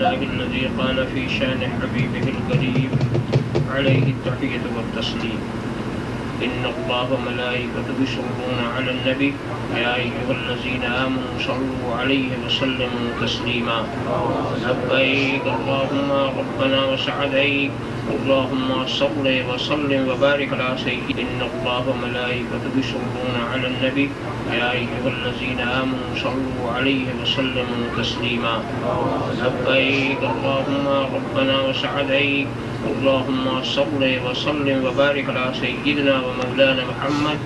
لله الذي قال في شان حبيبه الكريم عليه التحية والتسليم إن الله وملائكته يصلون على النبي يا أيها الذين آمنوا صلوا عليه وسلموا تسليما لبيك اللهم ربنا وسعديك اللهم صل وسلم وبارك على سيدنا إن الله وملائكته يصلون على النبي يا أيها الذين آمنوا صلوا عليه وسلموا تسليما لبيك اللهم ربنا وسعديك اللهم صل وسلم وبارك على سيدنا ومولانا محمد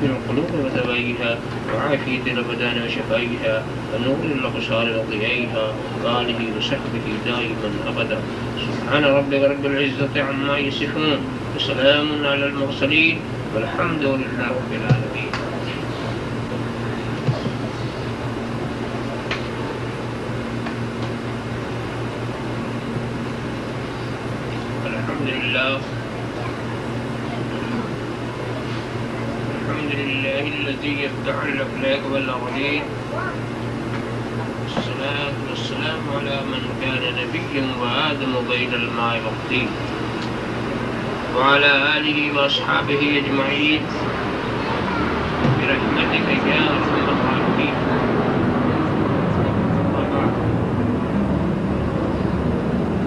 في القلوب ودوائها وعافية الأبدان وشفائها ونور الأبصار وضيائها وآله وصحبه دائما أبدا سبحان ربك رب العزة عما يصفون وسلام على المرسلين والحمد لله رب العالمين. الحمد لله الذي يفتح الأفلاك والأغلين الصلاة والسلام على من كان نبيا وآدم بين الماء والطين وعلى آله وأصحابه أجمعين برحمتك يا أرحم الراحمين.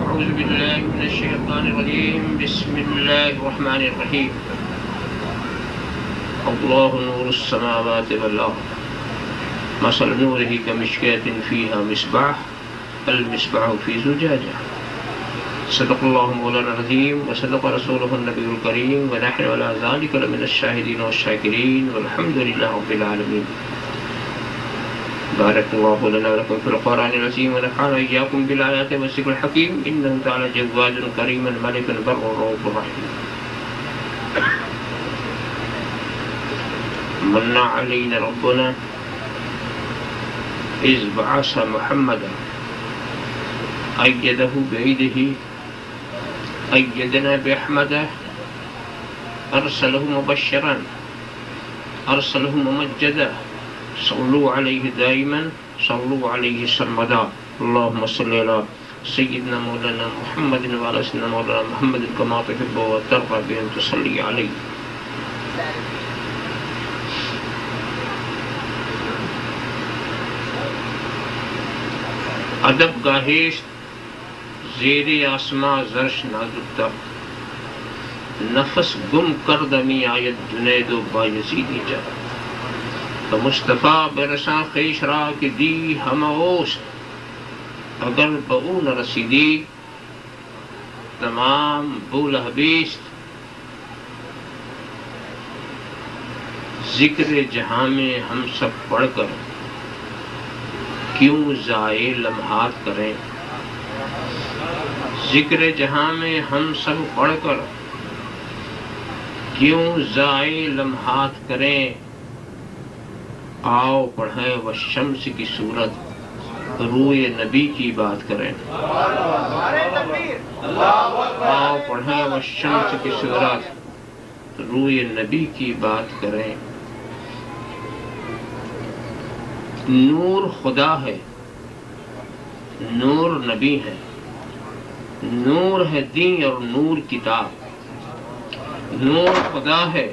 أعوذ بالله من الشيطان الرجيم بسم الله الرحمن الرحيم. الله نور السماوات والأرض مثل نوره كمشكاة فيها مصباح المصباح في زجاجة. صدق الله مولانا العظيم وصدق رسوله النبي الكريم ونحن على ذلك لمن الشاهدين والشاكرين والحمد لله رب العالمين. بارك الله لنا ولكم في القرآن العظيم ونفعنا إياكم بالآيات والذكر الحكيم إنه تعالى جواد كريم ملك بر رؤوف رحيم. من علينا ربنا إذ بعث محمدا أيده بيده أيدنا بأحمده أرسله مبشرا أرسله ممجدا صلوا عليه دائما صلوا عليه سرمدا. اللهم صل على سيدنا مولانا محمد وعلى سيدنا مولانا محمد كما تحب وترضى بأن تصلي عليه. ادب گاہیش زیر آسماں زرش نازکتا نفس گم کردمی آیت جنید و بایزیدی جا تو مصطفیٰ برساں خیش را کی دی ہم اوست اگر بہو نہ رسیدی تمام بول حبیست. ذکر جہاں میں ہم سب پڑھ کر کیوں ضائع لمحات کریں. ذکر جہاں میں ہم سب پڑھ کر کیوں ضائع لمحات کریں. آؤ پڑھیں وہ شمس کی صورت روئے نبی کی بات کریں. آؤ پڑھیں وہ شمس کی صورت روئے نبی کی بات کریں. نور خدا ہے نور نبی ہے نور ہے دین اور نور کتاب. نور خدا ہے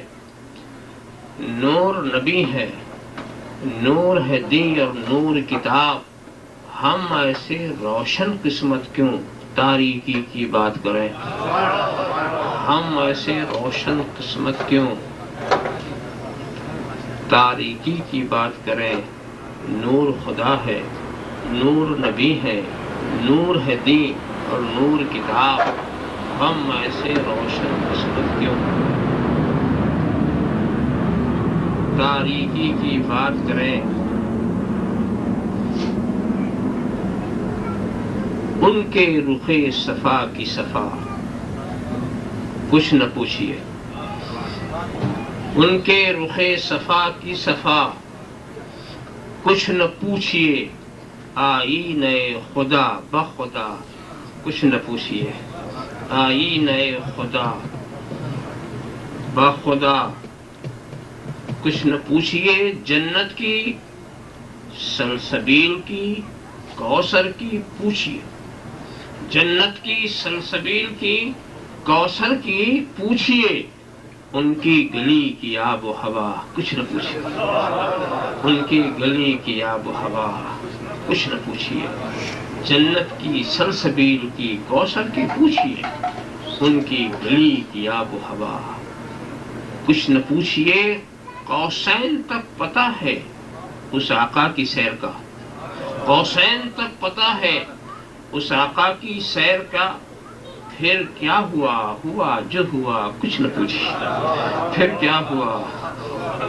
نور نبی ہے نور ہے دین اور نور کتاب. ہم ایسے روشن قسمت کیوں تاریکی کی بات کریں. ہم ایسے روشن قسمت کیوں تاریکی کی بات کریں. نور خدا ہے نور نبی ہے نور ہے دین اور نور کتاب. ہم ایسے روشن قسمت کیوں تاریکی کی بات کریں. ان کے رخ صفا کی صفا کچھ نہ پوچھئے. ان کے رخ صفا کی صفا کچھ نہ پوچھئے. آئینہ خدا بخدا کچھ نہ پوچھئے. آئینہ خدا بخدا کچھ نہ پوچھئے. جنت کی سلسبیل کی کوثر کی پوچھئے. جنت کی، سلسبیل کی، کوثر کی پوچھئے، ان کی گلی کی آب و ہوا کچھ نہ پوچھئے، ان کی گلی کی آب و ہوا کچھ نہ پوچھئے، جنت کی، سلسبیل کی، کوثر کی پوچھئے، ان کی گلی کی آب و ہوا کچھ نہ پوچھئے۔ قوسین تک پتہ ہے اس آقا کی سیر کا، قوسین تک پتہ ہے اس آقا کی سیر کا، پھر کیا ہوا، ہوا جو ہوا کچھ نہ پوچھئے، پھر کیا ہوا،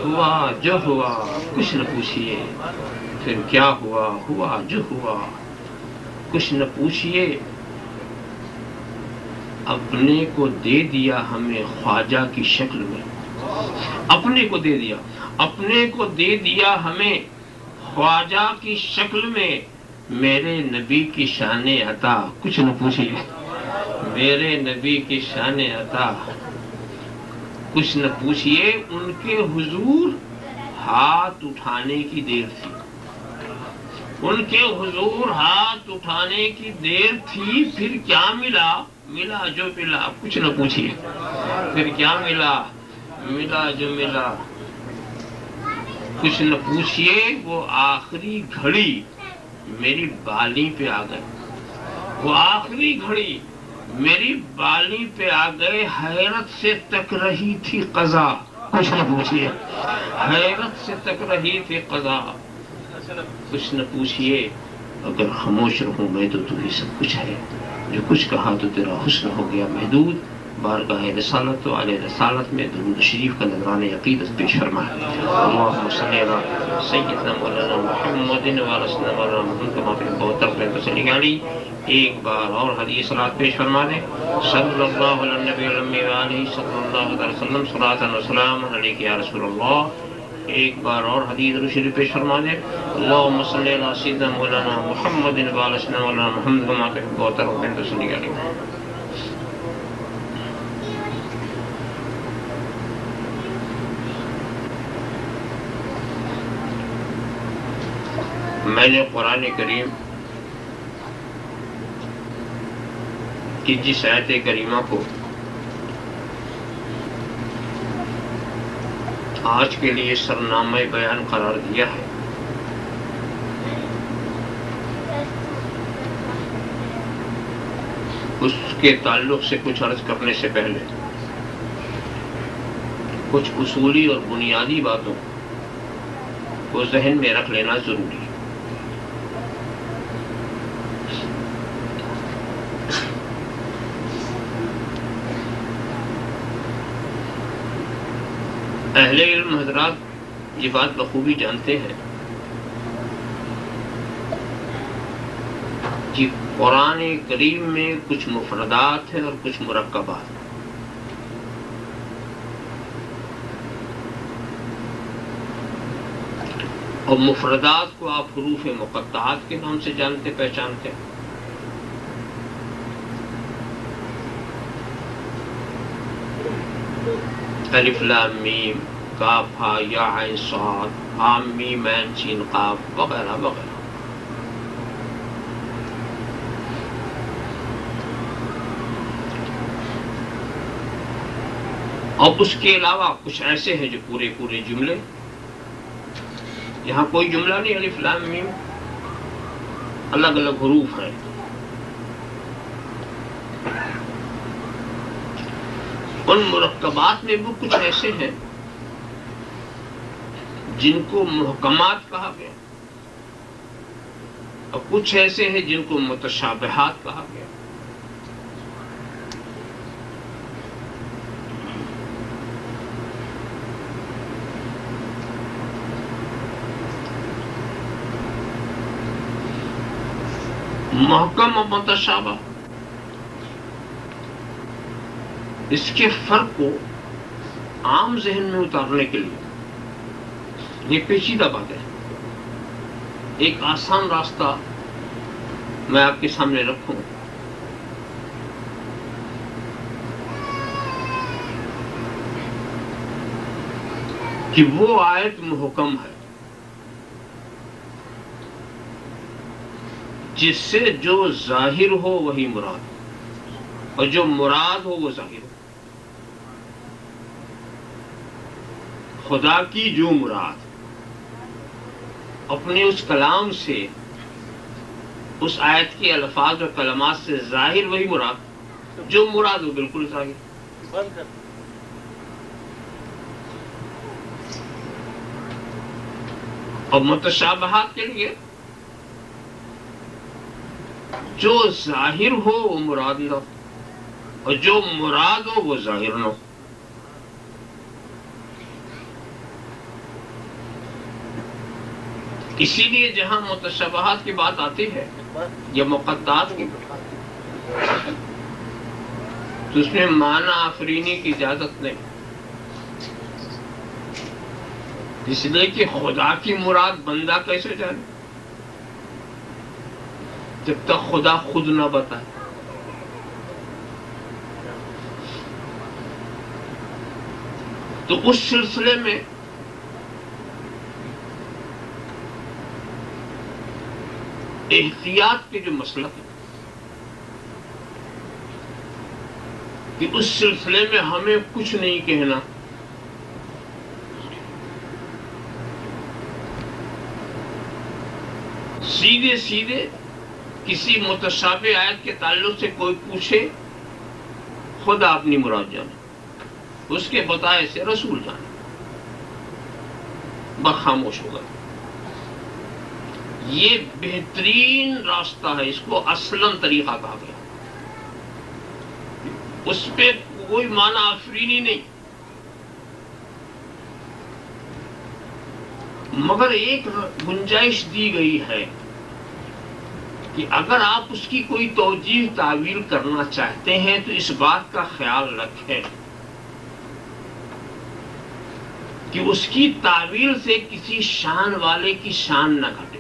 ہوا جو ہوا کچھ نہ پوچھئے، پھر کیا ہوا، ہوا جو ہوا کچھ نہ پوچھئے۔ اپنے کو دے دیا ہمیں خواجہ کی شکل میں، اپنے کو دے دیا، اپنے کو دے دیا ہمیں خواجہ کی شکل میں، میرے نبی کی شان عطا کچھ نہ پوچھئے، میرے نبی کی شان عطا کچھ نہ پوچھئے۔ ان کے حضور ہاتھ اٹھانے کی دیر تھی، ان کے حضور ہاتھ اٹھانے کی دیر تھی، پھر کیا ملا، ملا جو ملا کچھ نہ پوچھئے، پھر کیا ملا، ملا جو ملا کچھ نہ پوچھئے۔ وہ آخری گھڑی میری بالی پہ آ گئے، وہ آخری گھڑی میری بالی پہ آ گئے، حیرت سے تک رہی تھی قضا کچھ نہ پوچھئے، حیرت سے تک رہی تھی قضا کچھ نہ پوچھئے۔ اگر خاموش رہوں میں تو ہی سب کچھ ہے، جو کچھ کہا تو تیرا حسن ہو گیا محدود۔ بارگاہ رسالت و علیہ رسالت میں درود شریف کا نذران عقیدت پیش فرمائے۔ اللہم صلی علی سیدنا مولانا محمد وارثنا مولانا محمد کما تحب و ترضى وصلی علیہ۔ ایک بار اور حدیث صلوات پیش فرما دیں۔ صلی اللہ علی النبی الامی وآلہ صلی اللہ علیہ وسلم صلاۃ و سلام علیک یا رسول اللہ۔ ایک بار اور حدیث شریف پیش فرما دیں۔ اللہم صلی علی سیدنا مولانا محمد وآلہ مولانا محمد کما تحب و ترضى وصلی علیہ۔ میں نے قرآن کریم کی جس آیت کریمہ کو آج کے لیے سرنامہ بیان قرار دیا ہے، اس کے تعلق سے کچھ عرض کرنے سے پہلے کچھ اصولی اور بنیادی باتوں کو ذہن میں رکھ لینا ضروری ہے۔ اہل علم حضرات یہ بات بخوبی جانتے ہیں کہ قرآن کریم میں کچھ مفردات ہیں اور کچھ مرکبات، اور مفردات کو آپ حروف مقطعات کے نام سے جانتے پہچانتے ہیں، الف لام میم، کاف ہا یا عین صاد، حام میم عین سین قاف وغیرہ وغیرہ۔ اور اس کے علاوہ کچھ ایسے ہیں جو پورے جملے، یہاں کوئی جملہ نہیں، الف لام میم الگ الگ حروف ہیں۔ ان مرکبات میں وہ کچھ ایسے ہیں جن کو محکمات کہا گیا، اور کچھ ایسے ہیں جن کو متشابہات کہا گیا۔ محکم اور متشابہ، اس کے فرق کو عام ذہن میں اتارنے کے لیے یہ پیچیدہ بات ہے، ایک آسان راستہ میں آپ کے سامنے رکھوں۔ کہ وہ آیت محکم ہے جس سے جو ظاہر ہو وہی مراد ہو، اور جو مراد ہو وہ ظاہر ہو. خدا کی جو مراد اپنے اس کلام سے، اس آیت کے الفاظ اور کلمات سے ظاہر وہی مراد، جو مراد ہو بالکل ظاہر. اور متشابہات کے لیے جو ظاہر ہو وہ مراد نہ ہو، اور جو مراد ہو وہ ظاہر نہ ہو. اسی لیے جہاں متشابہات کی بات آتی ہے یا مقطعات کی، تو اس میں معنی آفرینی کی اجازت نہیں، اس لیے کہ خدا کی مراد بندہ کیسے جانے جب تک خدا خود نہ بتائے. تو اس سلسلے میں احتیاط کے جو مسئلہ ہے کہ اس سلسلے میں ہمیں کچھ نہیں کہنا، سیدھے سیدھے کسی متشابہ آیت کے تعلق سے کوئی پوچھے خدا اپنی مراد جانے، اس کے بتائے سے رسول جانے، خاموش ہوگا. یہ بہترین راستہ ہے، اس کو اصلاً طریقہ کہا گیا. اس پہ کوئی معنی آفرینی نہیں، مگر ایک گنجائش دی گئی ہے کہ اگر آپ اس کی کوئی توجیہ تعویل کرنا چاہتے ہیں تو اس بات کا خیال رکھیں کہ اس کی تعویل سے کسی شان والے کی شان نہ گھٹے،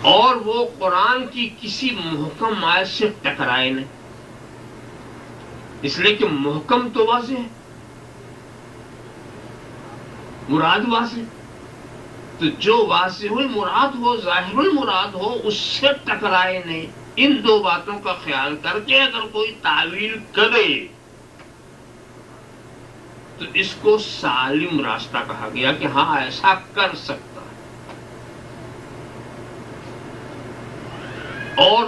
اور وہ قرآن کی کسی محکم آیت سے ٹکرائے نہیں. اس لیے کہ محکم تو واضح ہے، مراد واضح، تو جو واضح المراد ہو، ظاہر المراد ہو، اس سے ٹکرائے نہیں. ان دو باتوں کا خیال کر کے اگر کوئی تعویل کرے تو اس کو سالم راستہ کہا گیا کہ ہاں ایسا کر سکتا ہے. اور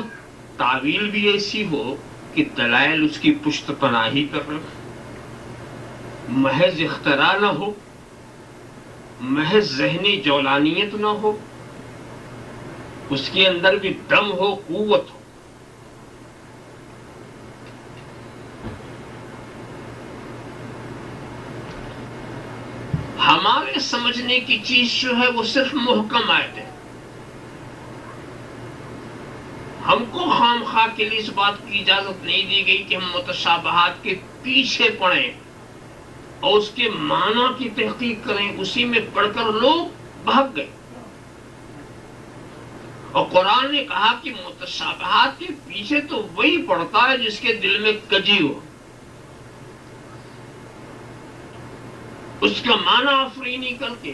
تعویل بھی ایسی ہو کہ دلائل اس کی پشت پناہی کر رہے، محض اختراع نہ ہو، محض ذہنی جولانیت نہ ہو، اس کے اندر بھی دم ہو، قوت ہو. ہمارے سمجھنے کی چیز جو ہے وہ صرف محکم آیت ہے. ہم کو خام خواہ کے لیے اس بات کی اجازت نہیں دی گئی کہ ہم متشابہات کے پیچھے پڑیں اور اس کے معنی کی تحقیق کریں. اسی میں پڑھ کر لوگ بھاگ گئے، اور قرآن نے کہا کہ متشابہات کے پیچھے تو وہی پڑتا ہے جس کے دل میں کجی ہو، اس کا معنی آفرینی کر کے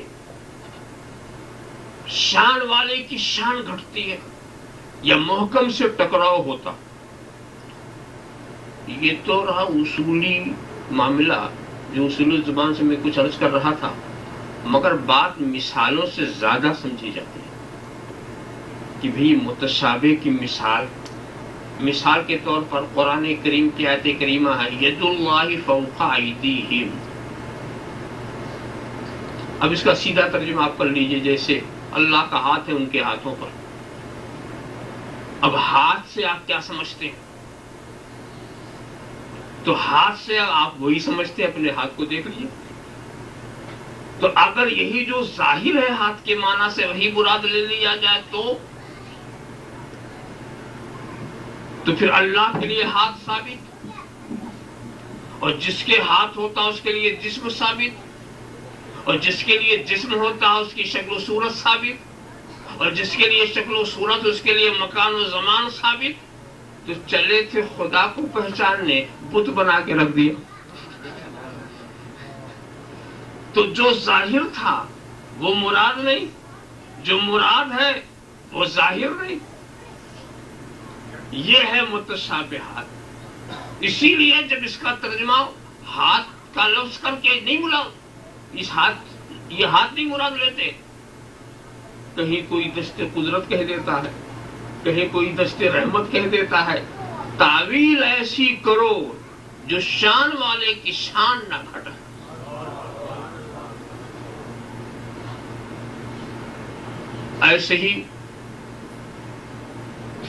شان والے کی شان گھٹتی ہے یا محکم سے ٹکراؤ ہوتا. یہ تو رہا اصولی معاملہ جو اصول زبان سے میں کچھ عرض کر رہا تھا، مگر بات مثالوں سے زیادہ سمجھی جاتی ہے کہ بھی متشابہ کی مثال کے طور پر قرآن کریم کی آیت کریمہ ہے ید اللہ فوق ایدیہم. اب اس کا سیدھا ترجمہ آپ کر لیجئے جیسے اللہ کا ہاتھ ہے ان کے ہاتھوں پر. اب ہاتھ سے آپ کیا سمجھتے ہیں؟ تو ہاتھ سے آپ وہی سمجھتے ہیں، اپنے ہاتھ کو دیکھ لیجئے. تو اگر یہی جو ظاہر ہے ہاتھ کے معنی سے وہی مراد لے لیا جائے تو پھر اللہ کے لیے ہاتھ ثابت، اور جس کے ہاتھ ہوتا اس کے لیے جسم ثابت، اور جس کے لیے جسم ہوتا ہے اس کی شکل و صورت ثابت، اور جس کے لیے شکل و صورت اس کے لیے مکان و زمان ثابت. تو چلے تھے خدا کو پہچاننے، بت بنا کے رکھ دیا. تو جو ظاہر تھا وہ مراد نہیں، جو مراد ہے وہ ظاہر نہیں. یہ ہے متشابہات. اسی لیے جب اس کا ترجمہ ہاتھ کا لفظ کر کے نہیں مراد، یہ ہاتھ نہیں مراد لیتے. کہیں کوئی دست قدرت کہہ دیتا ہے، کہیں کوئی دست رحمت کہہ دیتا ہے. تعویل ایسی کرو جو شان والے کی شان نہ گھٹے. ایسے ہی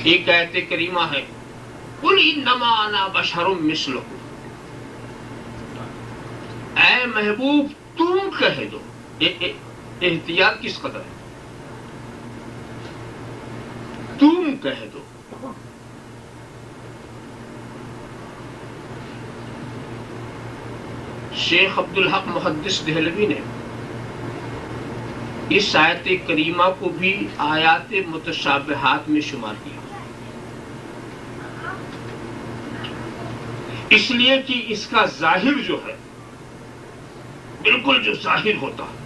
ایک آیت کریمہ ہے، قُلْ إِنَّمَا أَنَا بَشَرٌ مِثْلُكُمْ. اے محبوب تم کہہ دو. احتیاط کس قدر ہے؟ تم کہہ دو. شیخ عبدالحق محدث دہلوی نے اس آیت کریمہ کو بھی آیات متشابہات میں شمار کیا، اس لیے کہ اس کا ظاہر جو ہے بالکل جو ظاہر ہوتا ہے،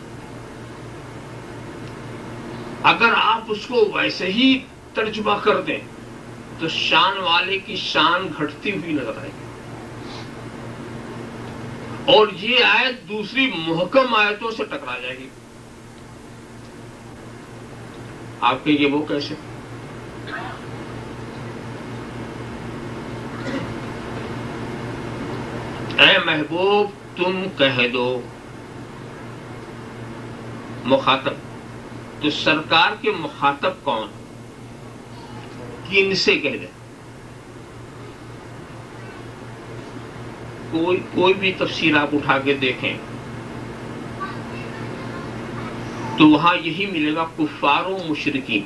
اگر آپ اس کو ویسے ہی ترجمہ کر دیں تو شان والے کی شان گھٹتی ہوئی نظر آئے گی. اور یہ آیت دوسری محکم آیتوں سے ٹکرا جائے گی. آپ کے یہ وہ کیسے؟ اے محبوب تم کہہ دو. مخاطب تو سرکار کے مخاطب کون؟ کن سے کہہ دیں؟ کوئی بھی تفسیر آپ اٹھا کے دیکھیں تو وہاں یہی ملے گا، کفار و مشرکین.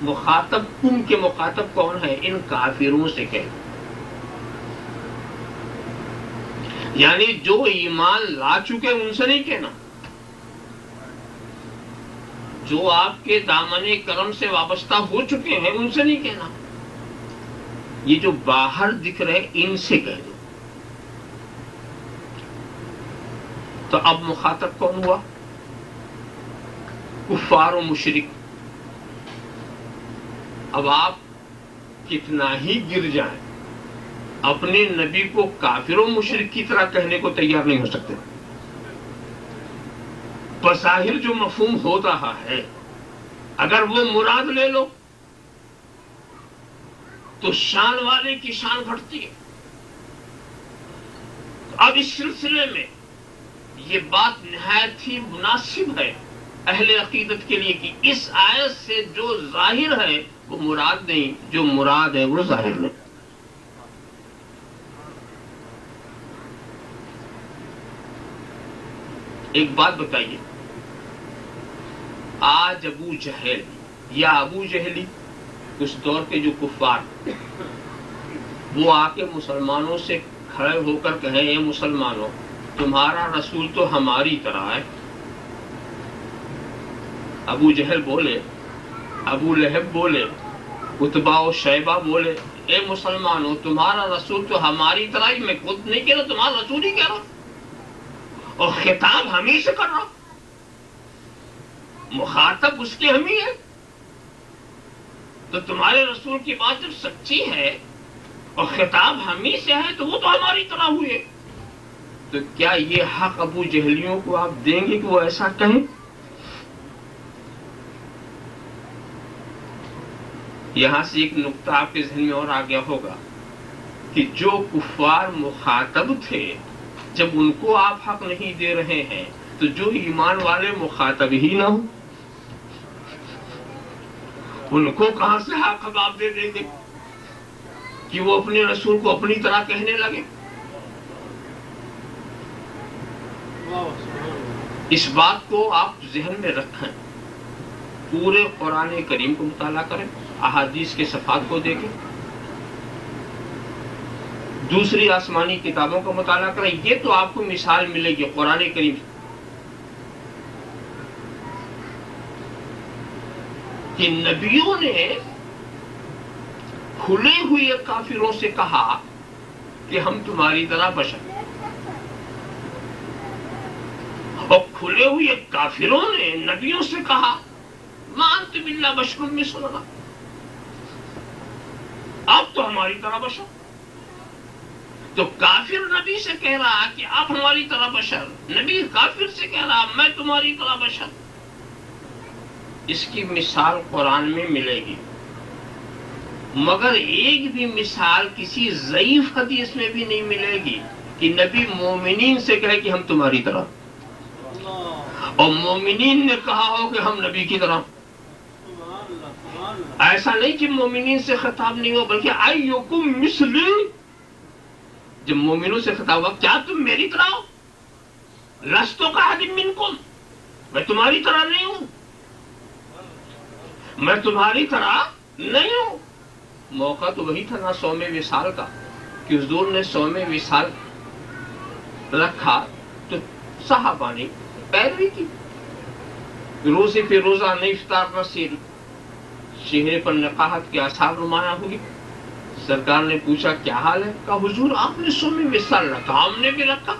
مخاطب کن کے مخاطب کون ہے؟ ان کافروں سے کہہ دیں. یعنی جو ایمان لا چکے ان سے نہیں کہنا، جو آپ کے دامن کرم سے وابستہ ہو چکے ہیں ان سے نہیں کہنا. یہ جو باہر دکھ رہے ان سے کہہ دو. تو اب مخاطب کون ہوا؟ کفار و مشرک. اب آپ کتنا ہی گر جائیں اپنے نبی کو کافر و مشرک کی طرح کہنے کو تیار نہیں ہو سکتے. بظاہر جو مفہوم ہو رہا ہے اگر وہ مراد لے لو تو شان والے کی شان گھٹتی ہے. اب اس سلسلے میں یہ بات نہایت ہی مناسب ہے اہل عقیدت کے لیے کہ اس آیت سے جو ظاہر ہے وہ مراد نہیں، جو مراد ہے وہ ظاہر نہیں. ایک بات بتائیے، آج ابو جہل یا ابو جہلی اس دور کے جو کفار وہ آ کے مسلمانوں سے کھڑے ہو کر کہیں اے مسلمانوں تمہارا رسول تو ہماری طرح ہے. ابو جہل بولے، ابو لہب بولے، عتبہ و شیبہ بولے اے مسلمانوں تمہارا رسول تو ہماری طرح ہی. میں خود نہیں کہہ رہا، تمہارا رسول ہی کہہ رہا اور خطاب ہم ہی سے کر رہا. مخاطب اس کے ہم ہی ہے. تو تمہارے رسول کی بات جب سچی ہے اور خطاب ہم ہی سے ہے تو وہ تو ہماری طرح ہوئے. تو کیا یہ حق ابو جہلیوں کو آپ دیں گے کہ وہ ایسا کہیں؟ یہاں سے ایک نقطہ آپ کے ذہن میں اور آ گیا ہوگا کہ جو کفار مخاطب تھے جب ان کو آپ حق نہیں دے رہے ہیں تو جو ایمان والے مخاطب ہی نہ ہوں ان کو کہاں سے حق آپ دے دیں گے کہ وہ اپنے رسول کو اپنی طرح کہنے لگے؟ اس بات کو آپ ذہن میں رکھیں، پورے قرآن کریم کو مطالعہ کریں، احادیث کے صفحات کو دیکھیں، دوسری آسمانی کتابوں کا مطالعہ کریں. یہ تو آپ کو مثال ملے گی قرآن کریم سے کہ نبیوں نے کھلے ہوئے کافروں سے کہا کہ ہم تمہاری طرح بشر، اور کھلے ہوئے کافروں نے نبیوں سے کہا مان انتم الا بشر مثلنا، آپ تو ہماری طرح بشر. تو کافر نبی سے کہہ رہا کہ آپ ہماری طرح بشر، نبی کافر سے کہہ رہا میں تمہاری طرح بشر. اس کی مثال قرآن میں ملے گی، مگر ایک بھی مثال کسی ضعیف حدیث میں بھی نہیں ملے گی کہ نبی مومنین سے کہے کہ ہم تمہاری طرح، اور مومنین نے کہا ہو کہ ہم نبی کی طرح. ایسا نہیں کہ مومنین سے خطاب نہیں ہو، بلکہ ایکم مثلی، جب مومنوں سے خطاب ہوا کیا تم میری طرح ہو؟ لست کاحد منکم، میں تمہاری طرح نہیں ہوں، میں تمہاری طرح نہیں ہوں. موقع تو وہی تھا نا 100ویں وصال کا، کہ حضور نے 100ویں وصال رکھا تو صحابہ نے پیروی کی. روزے پہ روزہ، نہ افطار نہ سحری، چہرے پر نقاہت کے آثار نمایاں ہوئی. سرکار نے پوچھا کیا حال ہے؟ کہا حضور آپ نے 100ویں وصال رکھا، ہم نے بھی رکھا.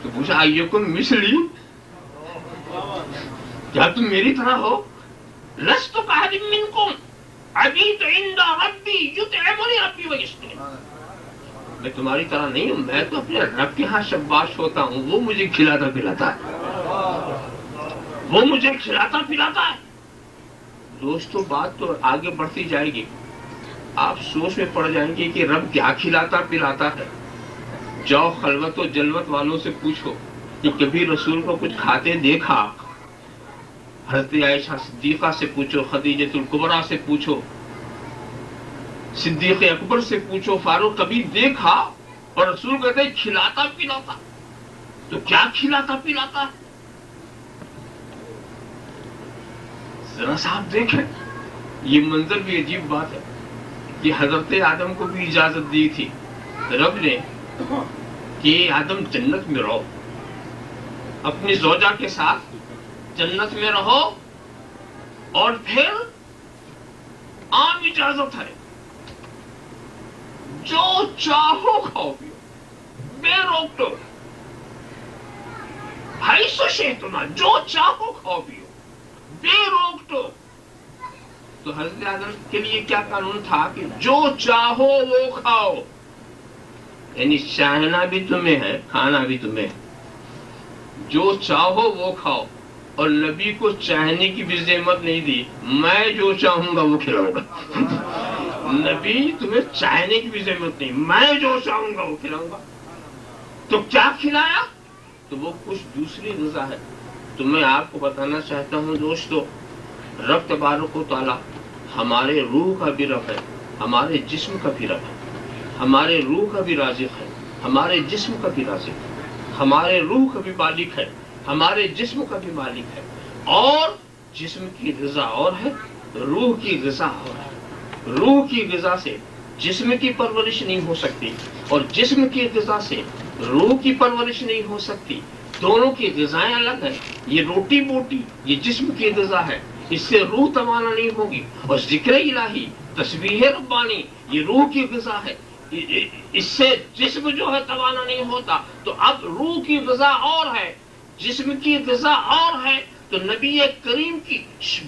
تو پوچھا ایکم مثلی، کیا تم میری طرح ہو؟ لست کاحد منکم ابیت عند ربی یطعمنی ربی ویسقین، میں تمہاری طرح نہیں ہوں، میں تو اپنے رب کے ہاں شباش ہوتا ہوں، وہ مجھے کھلاتا پلاتا ہے، وہ مجھے کھلاتا پلاتا ہے. دوستو بات تو آگے بڑھتی جائے گی، آپ سوچ میں پڑ جائیں گے کہ رب کیا کھلاتا پلاتا ہے. جاؤ خلوت و جلوت والوں سے پوچھو کہ کبھی رسول کو کچھ کھاتے دیکھا. حضرت عائشہ صدیقہ سے پوچھو، خدیجۃ الکبریٰ سے پوچھو، صدیق اکبر سے پوچھو، فاروق کبھی دیکھا؟ اور رسول کہتے ہیں کھلاتا پلاتا. تو کیا کھلاتا پلاتا ہے؟ ذرا صاحب دیکھیں، یہ منظر بھی عجیب بات ہے کہ حضرت آدم کو بھی اجازت دی تھی رب نے کہ آدم جنت میں رہو، اپنی زوجہ کے ساتھ جنت میں رہو، اور پھر عام اجازت ہے جو چاہو کھاؤ پیو بے روک ٹوک، حیث شئتما، جو چاہو کھاؤ پیو بے روک ٹوک. تو حضرت آدم کے لیے کیا قانون تھا کہ جو چاہو وہ کھاؤ، یعنی چاہنا بھی تمہیں ہے، کھانا بھی تمہیں ہے، جو چاہو وہ کھاؤ. اور نبی کو چاہنے کی بھی زحمت نہیں دی، میں جو چاہوں گا وہ کھلاؤں گا. نبی تمہیں چاہنے کی بھی زحمت نہیں، میں جو چاہوں گا وہ کھلاؤں گا. تو کیا کھلایا؟ تو وہ کچھ دوسری غذا ہے. تو میں آپ کو بتانا چاہتا ہوں دوستو، رب تبارک و تعالی ہمارے روح کا بھی رب ہے، ہمارے جسم کا بھی رب ہے، ہمارے روح کا بھی رازق ہے، ہمارے جسم کا بھی رازق ہے، ہمارے روح کا بھی مالک ہے، ہمارے جسم کا بھی مالک ہے. اور جسم کی غذا اور ہے، روح کی غذا اور ہے. روح کی غذا سے جسم کی پرورش نہیں ہو سکتی، اور جسم کی غذا سے روح کی پرورش نہیں ہو سکتی. دونوں کی غذائیں الگ ہیں. یہ روٹی بوٹی یہ جسم کی غذا ہے، اس سے روح توانا نہیں ہوگی. اور ذکر الہی، تسبیح ربانی، یہ روح کی غذا ہے، اس سے جسم جو ہے توانا نہیں ہوتا. تو اب روح کی غذا اور ہے، جسم کی غذا اور ہے. تو نبی کریم کی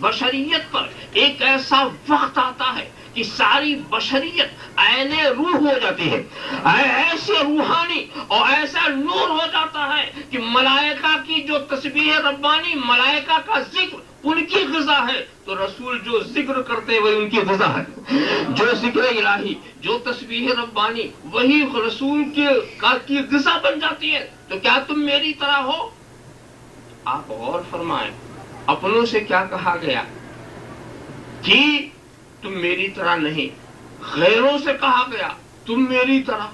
بشریت پر ایک ایسا وقت آتا ہے کہ ساری بشریت عین روح ہو جاتی ہے، ایسے روحانی اور ایسا نور ہو جاتا ہے کہ ملائکہ کی جو تسبیح ربانی، ملائکہ کا ذکر ان کی غذا ہے. تو رسول جو ذکر کرتے وہی ان کی غذا ہے، جو ذکر الہی، جو تسبیح ربانی، وہی رسول کی غذا بن جاتی ہے. تو کیا تم میری طرح ہو؟ آپ غور فرمائیں، اپنوں سے کیا کہا گیا کہ تم میری طرح نہیں، غیروں سے کہا گیا تم میری طرح.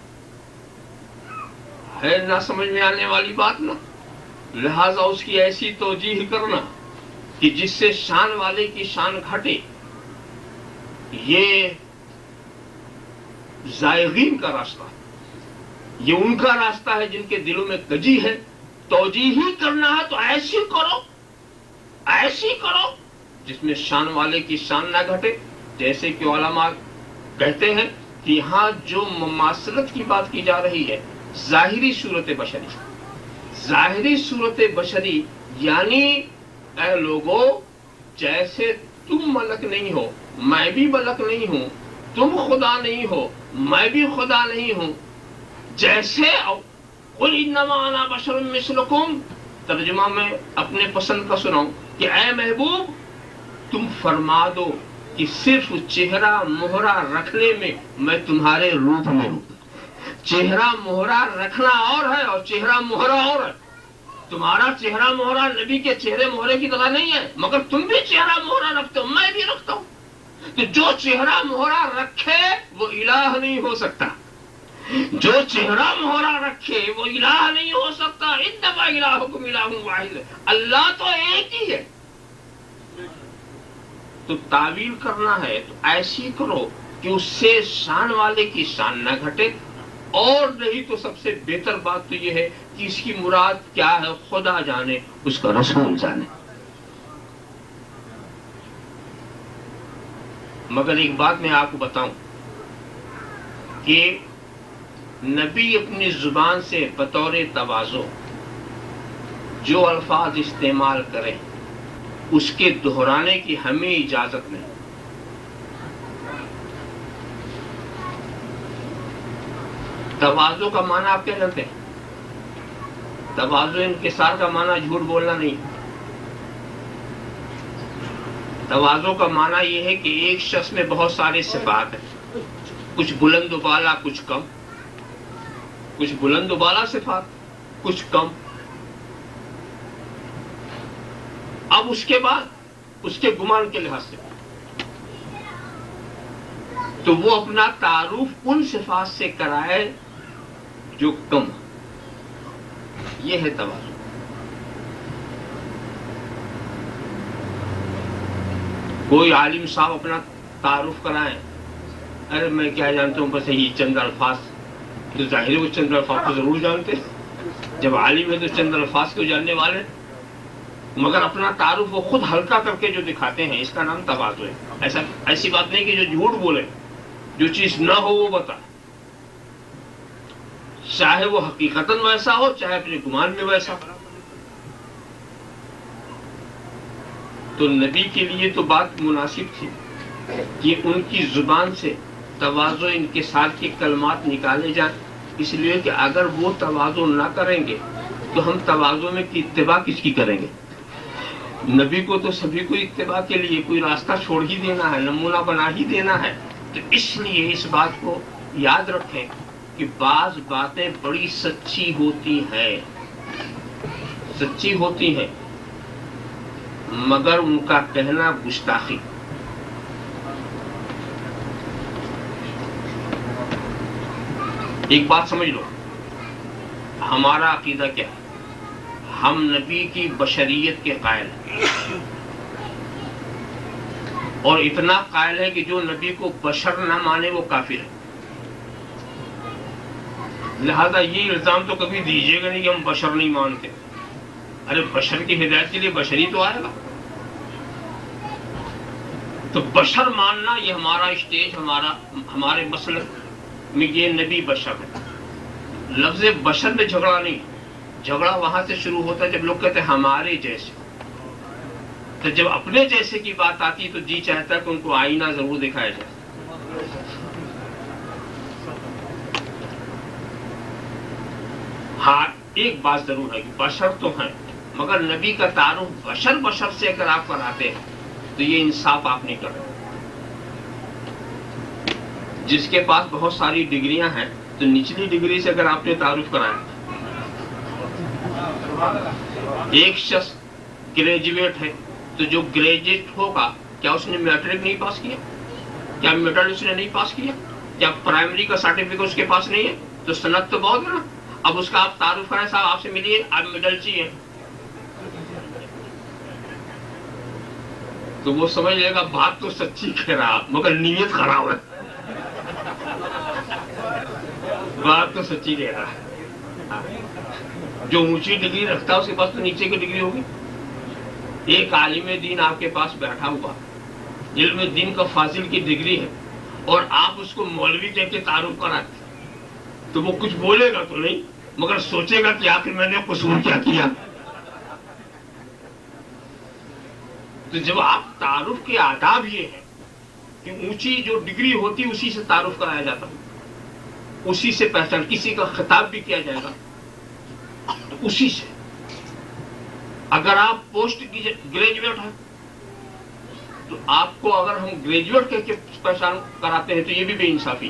ہے نہ سمجھ میں آنے والی بات نا. لہذا اس کی ایسی توجیح کرنا کہ جس سے شان والے کی شان گھٹے، یہ زائغین کا راستہ ہے، یہ ان کا راستہ ہے جن کے دلوں میں کجی ہے. توجیح ہی کرنا ہے تو ایسی کرو، ایسی کرو جس میں شان والے کی شان نہ گھٹے. جیسے کہ علماء کہتے ہیں کہ یہاں جو مماثلت کی بات کی جا رہی ہے، ظاہری صورت بشری، ظاہری صورت بشری، یعنی اے لوگو جیسے تم ملک نہیں ہو میں بھی ملک نہیں ہوں، تم خدا نہیں ہو میں بھی خدا نہیں ہوں، جیسے قل انما انا بشر مثلکم، ترجمہ میں اپنے پسند کا سناؤں کہ اے محبوب تم فرما دو کہ صرف چہرہ مہرہ رکھنے میں تمہارے روپ میں ہوں۔ چہرہ مہرہ رکھنا اور ہے اور چہرہ مہرہ اور ہے۔ تمہارا چہرہ مہرہ نبی کے چہرے مہرے کی طرح نہیں ہے، مگر تم بھی چہرہ مہرہ رکھتے ہو، میں بھی رکھتا ہوں۔ تو جو چہرہ مہرہ رکھے وہ الہ نہیں ہو سکتا، جو چہرہ مہرہ رکھے وہ الہ نہیں ہو سکتا۔ انما الہکم الہ واحد، اللہ تو ایک ہی ہے۔ تو تعویل کرنا ہے تو ایسی کرو کہ اس سے شان والے کی شان نہ گھٹے، اور نہیں تو سب سے بہتر بات تو یہ ہے کہ اس کی مراد کیا ہے خدا جانے، اس کا رسول جانے۔ مگر ایک بات میں آپ کو بتاؤں کہ نبی اپنی زبان سے بطور تواضع جو الفاظ استعمال کریں اس کے دہرانے کی ہمیں اجازت نہیں۔ تواضع کا معنی آپ کیا جانتے ہیں؟ تواضع انکسار کا معنی جھوٹ بولنا نہیں۔ تواضع کا معنی یہ ہے کہ ایک شخص میں بہت سارے صفات ہیں، کچھ بلند و بالا کچھ کم، کچھ بلند و بالا صفات کچھ کم۔ اب اس کے بعد اس کے گمان کے لحاظ سے تو وہ اپنا تعارف ان صفات سے کرائے جو کم، یہ ہے تواضع۔ کوئی عالم صاحب اپنا تعارف کرائیں، ارے میں کیا جانتا ہوں بس یہی چند الفاظ، تو ظاہر ہے وہ چند الفاظ کو ضرور جانتے، جب عالم ہے تو چند الفاظ کو جاننے والے، مگر اپنا تعارف وہ خود ہلکا کر کے جو دکھاتے ہیں اس کا نام تواضع ہے۔ ایسی بات نہیں کہ جو جھوٹ بولے، جو چیز نہ ہو وہ بتا، چاہے وہ حقیقتاً ویسا ہو چاہے اپنے گمان میں ویسا ہو۔ تو نبی کے لیے تو بات مناسب تھی کہ ان کی زبان سے تواضع انکسار کے کلمات نکالے جائیں، اس لیے کہ اگر وہ تواضع نہ کریں گے تو ہم تواضع میں کی اتباع کس کی کریں گے؟ نبی کو تو سبھی کو اتباع کے لیے کوئی راستہ چھوڑ ہی دینا ہے، نمونہ بنا ہی دینا ہے۔ تو اس لیے اس بات کو یاد رکھیں کہ بعض باتیں بڑی سچی ہوتی ہیں، سچی ہوتی ہیں، مگر ان کا کہنا گستاخی۔ ایک بات سمجھ لو، ہمارا عقیدہ کیا ہے؟ ہم نبی کی بشریت کے قائل ہیں، اور اتنا قائل ہے کہ جو نبی کو بشر نہ مانے وہ کافر ہے۔ لہذا یہ الزام تو کبھی دیجیے گا نہیں کہ ہم بشر نہیں مانتے۔ ارے بشر کی ہدایت کے لیے بشر ہی تو آئے گا۔ تو بشر ماننا یہ ہمارا اسٹیج، ہمارے مسلک میں یہ نبی بشر ہے۔ لفظ بشر میں جھگڑا نہیں، جھگڑا وہاں سے شروع ہوتا ہے جب لوگ کہتے ہیں ہمارے جیسے۔ تو جب اپنے جیسے کی بات آتی تو جی چاہتا ہے کہ ان کو آئینہ ضرور دکھایا جائے۔ ہاں ایک بات ضرور ہے کہ بشر تو ہیں، مگر نبی کا تعارف بشر سے اگر آپ کراتے ہیں تو یہ انصاف آپ نہیں کر رہے۔ جس کے پاس بہت ساری ڈگریاں ہیں تو نچلی ڈگری سے اگر آپ نے تعارف کرایا، ایک شخص گریجویٹ ہے تو جو گریجویٹ ہوگا کیا اس نے میٹرک نہیں پاس کیا؟ کیا میٹرک اس نے نہیں پاس کیا؟ کیا پرائمری کا سرٹیفکیٹ اس کے پاس نہیں ہے؟ تو سند تو بہت ہے نا۔ اب اس کا آپ تعارف کریں، صاحب آپ سے ملیے، آپ میڈل چاہیے، تو وہ سمجھ لے گا بات تو سچی کہہ رہا مگر نیت خراب ہے، بات تو سچی کہہ رہا ہے۔ جو اونچی ڈگری رکھتا ہے اس کے پاس تو نیچے کی ڈگری ہوگی۔ ایک عالم دین آپ کے پاس بیٹھا ہوا، علم دین کا فاضل کی ڈگری ہے، اور آپ اس کو مولوی کہہ کے تعارف کراتے تو وہ کچھ بولے گا تو نہیں، مگر سوچے گا کہ آخر میں نے قصور کیا کیا۔ تو جب آپ تعارف کے آداب یہ ہیں کہ اونچی جو ڈگری ہوتی اسی سے تعارف کرایا جاتا، اسی سے پہچان، کسی کا خطاب بھی کیا جائے گا تو اسی سے. اگر آپ پوسٹ گریجویٹ ہیں تو آپ کو اگر ہم گریجویٹ کہہ کے پہچان کراتے ہیں تو یہ بھی بے انصافی.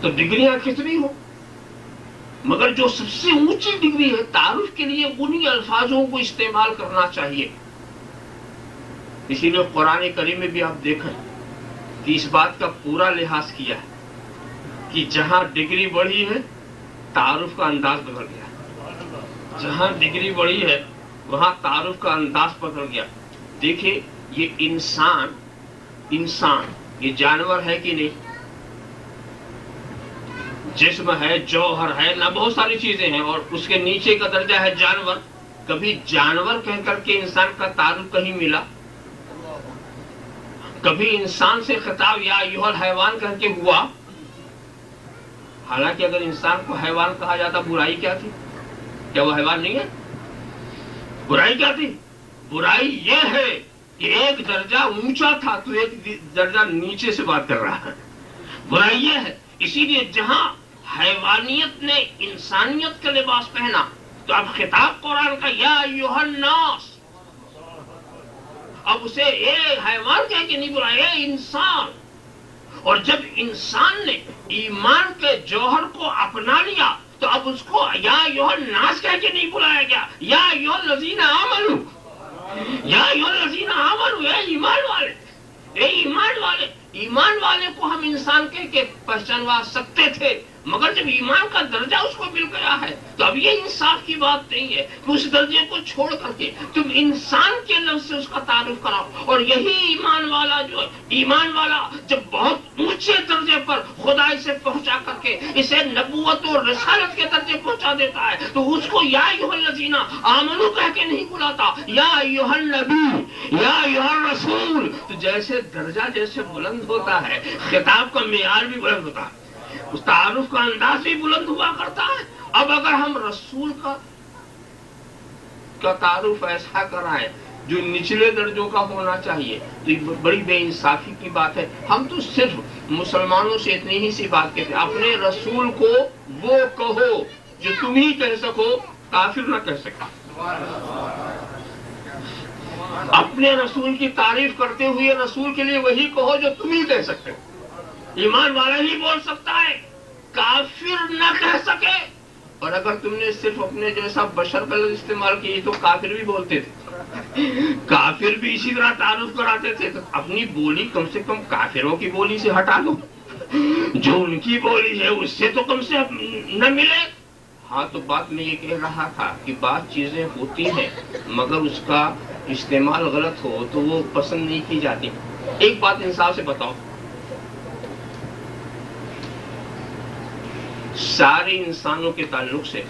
تو ڈگریاں کتنی ہو، مگر جو سب سے اونچی ڈگری ہے تعارف کے لیے انہی الفاظوں کو استعمال کرنا چاہیے. اسی لیے قرآن کریم میں بھی آپ دیکھیں کہ اس بات کا پورا لحاظ کیا ہے کہ جہاں ڈگری بڑھی ہے تعارف کا انداز بدل گیا. جہاں ڈگری بڑھی ہے وہاں تعارف کا انداز بدل گیا. دیکھیں یہ انسان یہ جانور ہے کہ نہیں؟ جسم ہے، جوہر ہے، نہ بہت ساری چیزیں ہیں، اور اس کے نیچے کا درجہ ہے جانور. کبھی جانور کہہ کر کے انسان کا تعارف کہیں ملا؟ کبھی انسان سے خطاب یا ایھا الحیوان کہہ کے ہوا؟ حالانکہ اگر انسان کو حیوان کہا جاتا برائی کیا تھی؟ کیا وہ حیوان نہیں ہے؟ برائی کیا تھی؟ برائی یہ ہے کہ ایک درجہ اونچا تھا تو ایک درجہ نیچے سے بات کر رہا ہے. برائی یہ ہے. اسی لیے جہاں حیوانیت نے انسانیت کا لباس پہنا تو اب خطاب قرآن کا یا ایھا الناس، اب اسے اے حیوان کہہ کے نہیں بلایا، اے انسان. اور جب انسان نے ایمان کے جوہر کو اپنا لیا تو اب اس کو یا ایھا الناس کہہ کے نہیں بلایا گیا، یا ایھا الذین آمنوا، یا ایھا الذین آمنوا، اے ایمان والے، اے ایمان والے. ایمان والے کو ہم انسان کہہ کے پہچانوا سکتے تھے، مگر جب ایمان کا درجہ اس کو مل گیا ہے تو اب یہ انصاف کی بات نہیں ہے کہ اس درجے کو چھوڑ کر کے تم انسان کے لفظ سے اس کا تعارف کراؤ. اور یہی ایمان والا جو ایمان والا جب بہت اونچے درجے پر خدائی سے پہنچا کر کے اسے نبوت اور رسالت کے درجے پہنچا دیتا ہے تو اس کو یا ایھا الذین آمنوا کہہ کے نہیں بلاتا، یا ایھا النبی، یا ایھا الرسول. تو جیسے درجہ جیسے بلند ہوتا ہے خطاب کا معیار بھی بلند ہوتا ہے، اس تعارف کا انداز بھی بلند ہوا کرتا ہے. اب اگر ہم رسول کا تعارف ایسا کرائیں جو نچلے درجوں کا ہونا چاہیے تو یہ بڑی بے انصافی کی بات ہے. ہم تو صرف مسلمانوں سے اتنی ہی سی بات کہتے ہیں، اپنے رسول کو وہ کہو جو تم ہی کہہ سکو، کافر نہ کہہ سکتا. اپنے رسول کی تعریف کرتے ہوئے رسول کے لیے وہی کہو جو تم ہی کہہ سکتے ہو. ایمان والا ہی بول سکتا ہے، کافر نہ کہہ سکے. اور اگر تم نے صرف اپنے جیسا بشر کا لفظ استعمال کی تو کافر بھی بولتے تھے، کافر بھی اسی طرح تعارف کراتے تھے. تو اپنی بولی کم سے کم کافروں کی بولی سے ہٹا دو، جو ان کی بولی ہے اس سے تو کم سے نہ ملے. ہاں تو بات میں یہ کہہ رہا تھا کہ بعض چیزیں ہوتی ہیں مگر اس کا استعمال غلط ہو تو وہ پسند نہیں کی جاتی. ایک بات انصاف سے بتاؤ، سارے انسانوں کے تعلق سے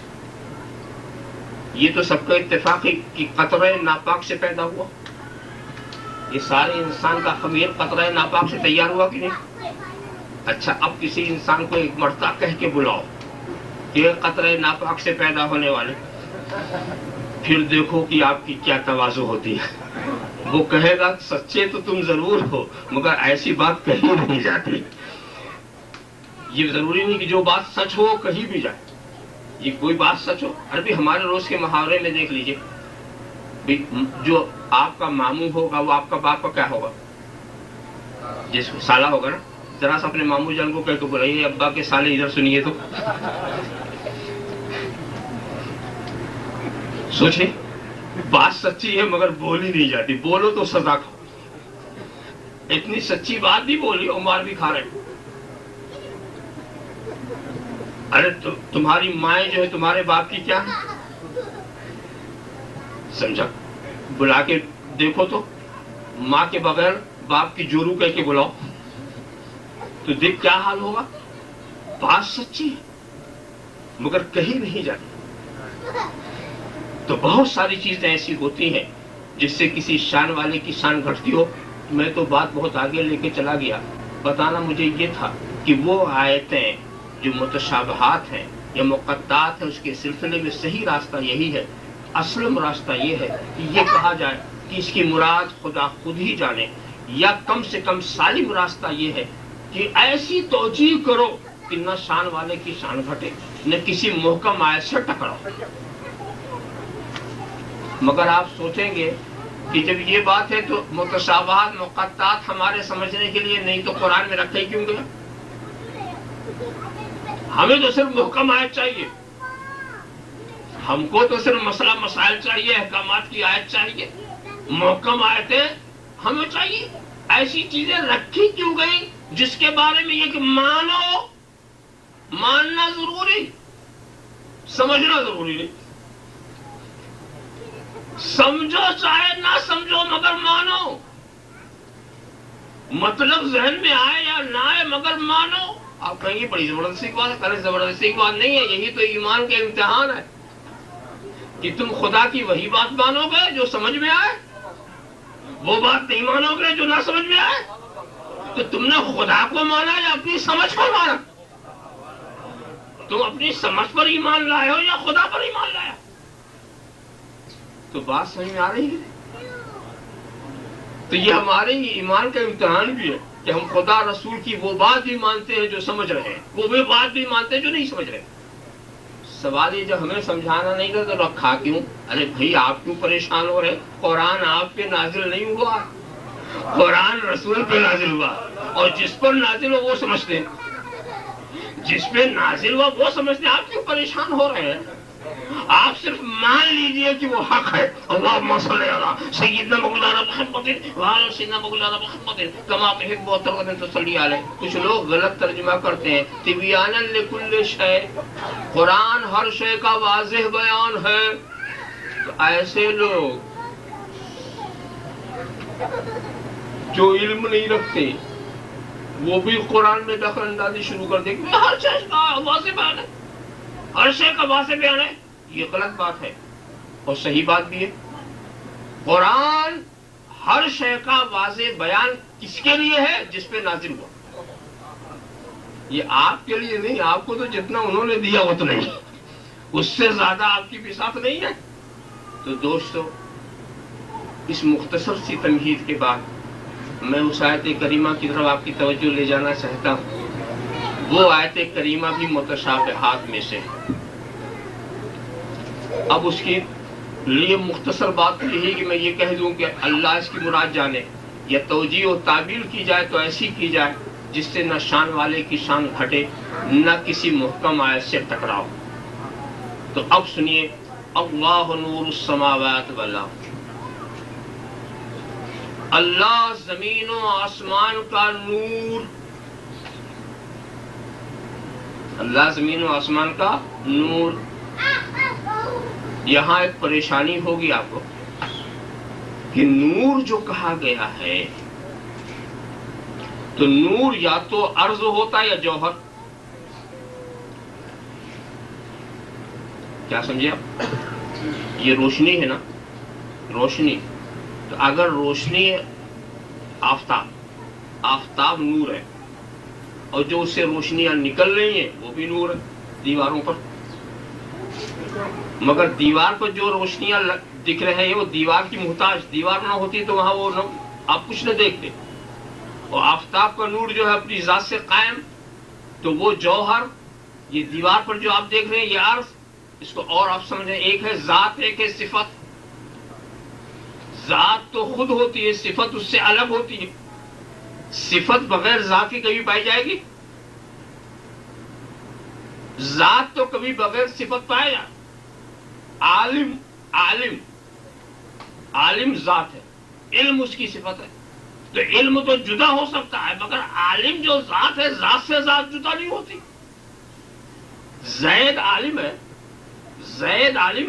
یہ تو سب کا اتفاق ہے کہ قطرہ ناپاک سے پیدا ہوا. یہ سارے انسان کا خمیر قطرہ ناپاک سے تیار ہوا کہ نہیں؟ اچھا اب کسی انسان کو ایک مرتبہ کہہ کے بلاؤ کہ قطرہ ناپاک سے پیدا ہونے والے، پھر دیکھو کہ آپ کی کیا تواضع ہوتی ہے. وہ کہے گا سچے تو تم ضرور ہو مگر ایسی بات کہیں نہیں جاتی. یہ ضروری نہیں کہ جو بات سچ ہو کہیں بھی جائے، یہ کوئی بات سچ ہو. ارے ہمارے روز کے محاورے میں دیکھ لیجئے، جو آپ کا ماموں ہوگا وہ آپ کا باپ کا کیا ہوگا؟ جس کو سالہ ہوگا نا. ذرا سا اپنے ماموں جان کو کہہ کے بلائیے ابا کے سالے ادھر سنیے تو سوچیں، بات سچی ہے مگر بولی نہیں جاتی. بولو تو سزا کھاؤ. اتنی سچی بات بھی بولی اور مار بھی کھا رہے. ارے تمہاری مائیں جو ہے تمہارے باپ کی کیا ہے؟ سمجھا؟ بلا کے دیکھو تو ماں کے بغیر باپ کی جورو کہہ کے بلاؤ تو دیکھ کیا حال ہوگا. بات سچی ہے مگر کہیں نہیں جاتی. تو بہت ساری چیزیں ایسی ہوتی ہیں جس سے کسی شان والے کی شان گھٹتی ہو. میں تو بات بہت آگے لے کے چلا گیا. بتانا مجھے یہ تھا کہ وہ آیتیں جو متشابہات ہیں یا مقطعات ہیں اس کے سلسلے میں صحیح راستہ یہی ہے اسلم راستہ یہ ہے کہ یہ کہا جائے کہ اس کی مراد خدا خود ہی جانے، یا کم سے کم سالم راستہ یہ ہے کہ ایسی توجیہ کرو کہ نہ شان والے کی شان گھٹے نہ کسی محکم آیت سے ٹکراؤ۔ مگر آپ سوچیں گے کہ جب یہ بات ہے تو متشابہات مقطعات ہمارے سمجھنے کے لیے نہیں تو قرآن میں رکھے کیوں گیا؟ ہمیں تو صرف محکم آیت چاہیے، ہم کو تو صرف مسئلہ مسائل چاہیے، احکامات کی آیت چاہیے، محکم آیتیں ہمیں چاہیے۔ ایسی چیزیں رکھی کیوں گئی جس کے بارے میں یہ کہ مانو، ماننا ضروری، سمجھنا ضروری نہیں۔ سمجھو چاہے نہ سمجھو مگر مانو، مطلب ذہن میں آئے یا نہ آئے مگر مانو۔ آپ کہیں گے بڑی زبردستی کی بات ہے، کریں زبردستی کی بات نہیں ہے، یہی تو ایمان کے امتحان ہے کہ تم خدا کی وہی بات مانو گے جو سمجھ میں آئے، وہ بات نہیں مانو گے جو نہ سمجھ میں آئے۔ تو تم نے خدا کو مانا یا اپنی سمجھ کو مانا؟ تم اپنی سمجھ پر ایمان لائے ہو یا خدا پر ایمان لایا؟ تو بات سمجھ میں آ رہی ہے؟ تو یہ ہمارے ایمان کا امتحان بھی ہے کہ ہم خدا رسول کی وہ بات بھی مانتے ہیں جو سمجھ رہے ہیں، وہ بات بھی مانتے ہیں جو نہیں سمجھ رہے۔ سوال یہ جب ہمیں سمجھانا نہیں تھا تو رکھا کیوں؟ ارے بھائی آپ کیوں پریشان ہو رہے؟ قرآن آپ پہ نازل نہیں ہوا، قرآن رسول پہ نازل ہوا، اور جس پر نازل ہو وہ سمجھتے ہیں، جس پہ نازل ہوا وہ سمجھتے ہیں۔ آپ کیوں پریشان ہو رہے ہیں؟ آپ صرف مان لیجئے کہ وہ حق ہے۔ اللہم صلی علی سیدنا مولانا محمد وعلی سیدنا مولانا محمد کما تحب و ترضى تصلی علیہ۔ کچھ لوگ غلط ترجمہ کرتے ہیں تبیانا لکل شیء، قرآن ہر شے کا واضح بیان ہے۔ تو ایسے لوگ جو علم نہیں رکھتے وہ بھی قرآن میں دخل اندازی شروع کر دیں کہ ہر شے کا واضح بیان ہے، ہر شے کا واضح بیان ہے۔ یہ غلط بات ہے اور صحیح بات بھی ہے۔ قرآن ہر شے کا واضح بیان کس کے لیے ہے؟ جس پہ نازل ہوا۔ یہ آپ کے لیے نہیں، آپ کو تو جتنا انہوں نے دیا اتنا ہی، اس سے زیادہ آپ کی بساط نہیں ہے۔ تو دوستو، اس مختصر سی تمہید کے بعد میں اس آیت کریمہ کی طرف آپ کی توجہ لے جانا چاہتا ہوں۔ وہ آیت کریمہ بھی متشابہات میں سے ہے۔ اب اس کے لیے مختصر بات یہی کہ میں یہ کہہ دوں کہ اللہ اس کی مراد جانے، یا توجیہ و تعبیر کی جائے تو ایسی کی جائے جس سے نہ شان والے کی شان گھٹے نہ کسی محکم آیت سے ٹکراؤ۔ تو اب سنیے، اللہ نور السماوات والارض، اللہ زمین و آسمان کا نور، اللہ زمین و آسمان کا نور۔ یہاں ایک پریشانی ہوگی آپ کو کہ نور جو کہا گیا ہے تو نور یا تو عرض ہوتا ہے یا جوہر۔ کیا سمجھے آپ؟ یہ روشنی ہے نا، روشنی، تو اگر روشنی ہے، آفتاب نور ہے، اور جو اس سے روشنیاں نکل رہی ہیں وہ بھی نور ہے دیواروں پر۔ مگر دیوار پر جو روشنیاں دکھ رہے ہیں وہ دیوار کی محتاج، دیوار نہ ہوتی تو وہاں وہ آپ کچھ نہ دیکھتے۔ اور آفتاب کا نور جو ہے اپنی ذات سے قائم، تو وہ جوہر، یہ دیوار پر جو آپ دیکھ رہے ہیں یہ عرض، اس کو اور آپ سمجھیں، ایک ہے ذات، ایک ہے صفت۔ ذات تو خود ہوتی ہے، صفت اس سے الگ ہوتی ہے۔ صفت بغیر ذات کے کبھی پائی جائے گی؟ ذات تو کبھی بغیر صفت پائے گا۔ عالم ذات ہے، علم اس کی صفت ہے، تو علم تو جدا ہو سکتا ہے مگر عالم جو ذات ہے، ذات سے ذات جدا نہیں ہوتی۔ زید عالم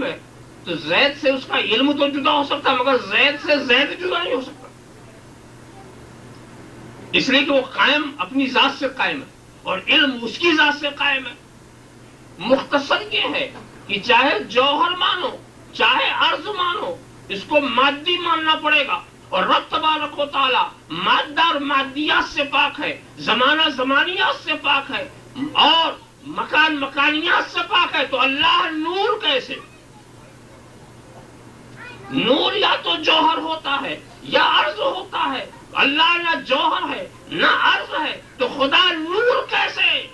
ہے تو زید سے اس کا علم تو جدا ہو سکتا ہے مگر زید سے زید جدا نہیں ہو سکتا، اس لیے کہ وہ قائم اپنی ذات سے قائم ہے اور علم اس کی ذات سے قائم ہے۔ مختصر یہ ہے کہ چاہے جوہر مانو چاہے عرض مانو، اس کو مادی ماننا پڑے گا، اور رب تبارک و تعالی مادہ اور مادیات سے پاک ہے، زمانہ زمانیات سے پاک ہے، اور مکان مکانیات سے پاک ہے۔ تو اللہ نور کیسے؟ نور یا تو جوہر ہوتا ہے یا عرض ہوتا ہے. اللہ نہ جوہر ہے نہ عرض ہے تو خدا نور کیسے؟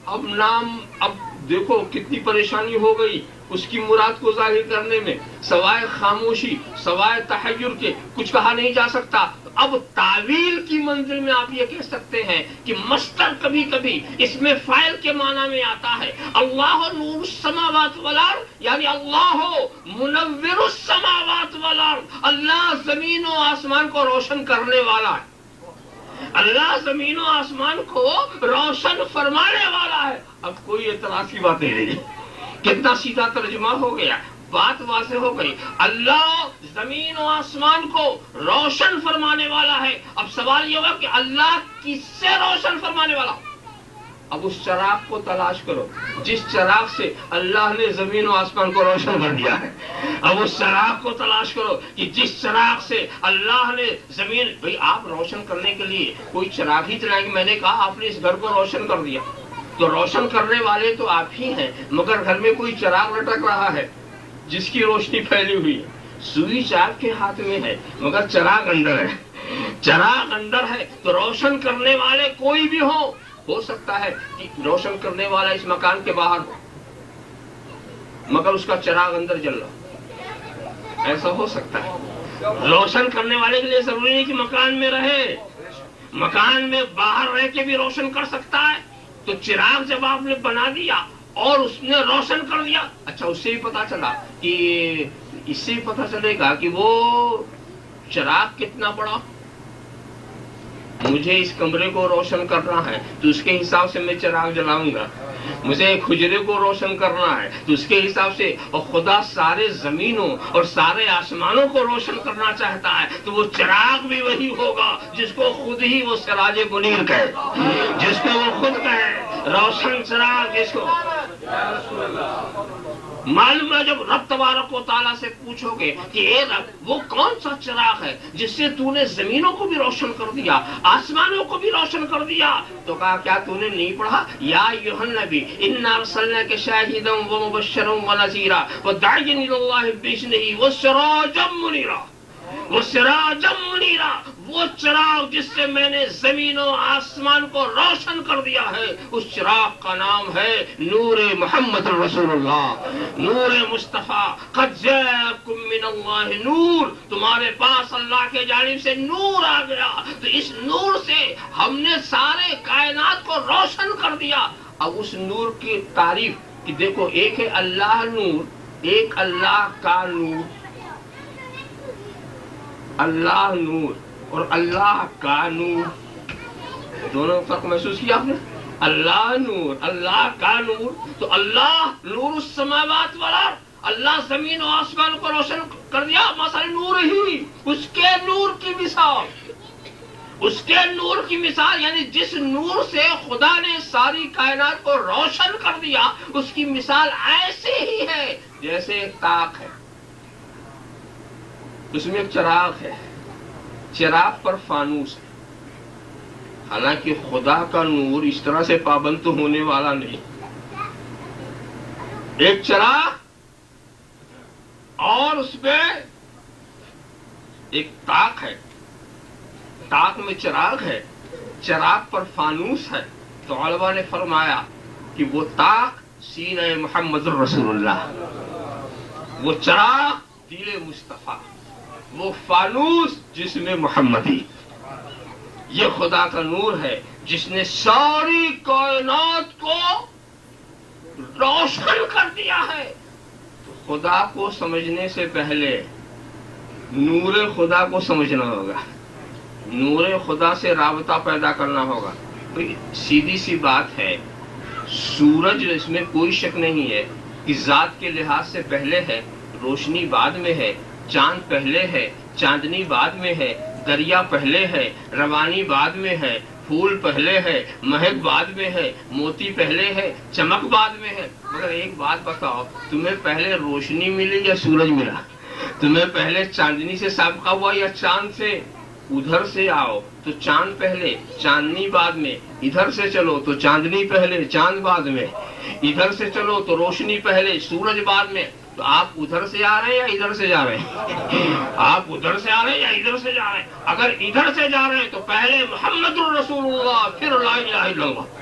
اب دیکھو کتنی پریشانی ہو گئی اس کی مراد کو ظاہر کرنے میں. سوائے خاموشی سوائے تحیر کے کچھ کہا نہیں جا سکتا. اب تعویل کی منزل میں آپ یہ کہہ سکتے ہیں کہ مصدر کبھی کبھی اس میں فاعل کے معنی میں آتا ہے. اللہ نور السماوات والارض یعنی اللہ منور السماوات والارض. اللہ زمین و آسمان کو روشن کرنے والا ہے. اللہ زمین و آسمان کو روشن فرمانے والا ہے. اب کوئی اعتراض کی بات نہیں رہی. کتنا سیدھا ترجمہ ہو گیا, بات واضح ہو گئی. اللہ زمین و آسمان کو روشن فرمانے والا ہے. اب سوال یہ ہوگا کہ اللہ کس سے روشن فرمانے والا؟ اب اس چراغ کو تلاش کرو جس چراغ سے اللہ نے زمین و آسمان کو روشن کر دیا ہے. اب اس چراغ کو تلاش کرو کہ جس چراغ سے اللہ نے زمین. بھئی آپ روشن کرنے کے لیے کوئی چراغ ہی چلائیں گے. میں نے کہا آپ نے اس گھر کو روشن کر دیا تو روشن کرنے والے تو آپ ہی ہیں, مگر گھر میں کوئی چراغ لٹک رہا ہے جس کی روشنی پھیلی ہوئی ہے. سوئچ آپ کے ہاتھ میں ہے مگر چراغ اندر ہے. چراغ اندر ہے تو روشن کرنے والے کوئی بھی ہو سکتا ہے کہ روشن کرنے والا اس مکان کے باہر ہو مگر اس کا چراغ اندر جل رہا. ایسا ہو سکتا ہے. روشن کرنے والے کے لیے ضروری نہیں کہ مکان میں رہے, مکان میں باہر رہ کے بھی روشن کر سکتا ہے. تو چراغ جب آپ نے بنا دیا اور اس نے روشن کر دیا, اچھا اس سے بھی پتا چلا کہ اس سے بھی پتا چلے گا کہ وہ چراغ کتنا بڑا. مجھے اس کمرے کو روشن کرنا ہے تو اس کے حساب سے میں چراغ جلاؤں گا. مجھے ایک حجرے کو روشن کرنا ہے تو اس کے حساب سے. اور خدا سارے زمینوں اور سارے آسمانوں کو روشن کرنا چاہتا ہے تو وہ چراغ بھی وہی ہوگا جس کو خود ہی وہ سراج منیر کہے, جس کو وہ خود کہے روشن چراغ. جس کو معلوم ہے جب رب تبارک و تعالیٰ سے پوچھو گے کہ اے رب وہ کون سا چراغ ہے جس سے تو نے زمینوں کو بھی روشن کر دیا آسمانوں کو بھی روشن کر دیا, تو کہا کیا تو نے نہیں پڑھا یا ایھا النبی انا ارسلناک شاہدا ومبشرا ونذیرا وداعیا الی اللہ باذنہ وسراجا منیرا. وہ سراجا منیرا, وہ چراغ جس سے میں نے زمین و آسمان کو روشن کر دیا ہے, اس چراغ کا نام ہے نور محمد رسول اللہ, نور مصطفیٰ. قد جاءکم من اللہ نور, تمہارے پاس اللہ کے جانب سے نور آ گیا تو اس نور سے ہم نے سارے کائنات کو روشن کر دیا. اب اس نور کی تعریف کہ دیکھو ایک ہے اللہ نور, ایک اللہ کا نور. اللہ نور اور اللہ کا نور دونوں فرق محسوس کیا آپ نے؟ اللہ نور اللہ کا نور, تو اللہ نور السماوات والارض, اللہ زمین و آسمان کو روشن کر دیا. مثلا نور ہی اس کے نور کی مثال, اس کے نور کی مثال یعنی جس نور سے خدا نے ساری کائنات کو روشن کر دیا اس کی مثال ایسے ہی ہے جیسے ایک طاق ہے, اس میں ایک چراغ ہے, چراغ پر فانوس ہے. حالانکہ خدا کا نور اس طرح سے پابند تو ہونے والا نہیں. ایک چراغ اور اس پہ ایک طاق ہے, طاق میں چراغ ہے, چراغ پر فانوس ہے. تو علماء نے فرمایا کہ وہ طاق سینہ محمد رسول اللہ, وہ چراغ دل مصطفیٰ, وہ فانوس جس میں محمدی. یہ خدا کا نور ہے جس نے ساری کائنات کو روشن کر دیا ہے. تو خدا کو سمجھنے سے پہلے نور خدا کو سمجھنا ہوگا, نور خدا سے رابطہ پیدا کرنا ہوگا. سیدھی سی بات ہے, سورج اس میں کوئی شک نہیں ہے کہ ذات کے لحاظ سے پہلے ہے, روشنی بعد میں ہے. چاند پہلے ہے, چاندنی بعد میں ہے. دریا پہلے ہے, روانی بعد میں ہے. پھول پہلے ہے, مہک بعد میں ہے. موتی پہلے ہے, چمک بعد میں ہے. مگر ایک بات بتاؤ, تمہیں پہلے روشنی ملی یا سورج ملا؟ تمہیں پہلے چاندنی سے سابقہ ہوا یا چاند سے؟ ادھر سے آؤ تو چاند پہلے, چاندنی بعد میں. ادھر سے چلو تو چاندنی پہلے, چاند بعد میں. ادھر سے چلو تو روشنی پہلے, سورج بعد میں. تو آپ ادھر سے آ رہے ہیں یا ادھر سے جا رہے ہیں؟ آپ ادھر سے آ رہے ہیں یا ادھر سے جا رہے ہیں؟ اگر ادھر سے جا رہے ہیں تو پہلے محمد الرسول اللہ پھر لا الہ الا اللہ،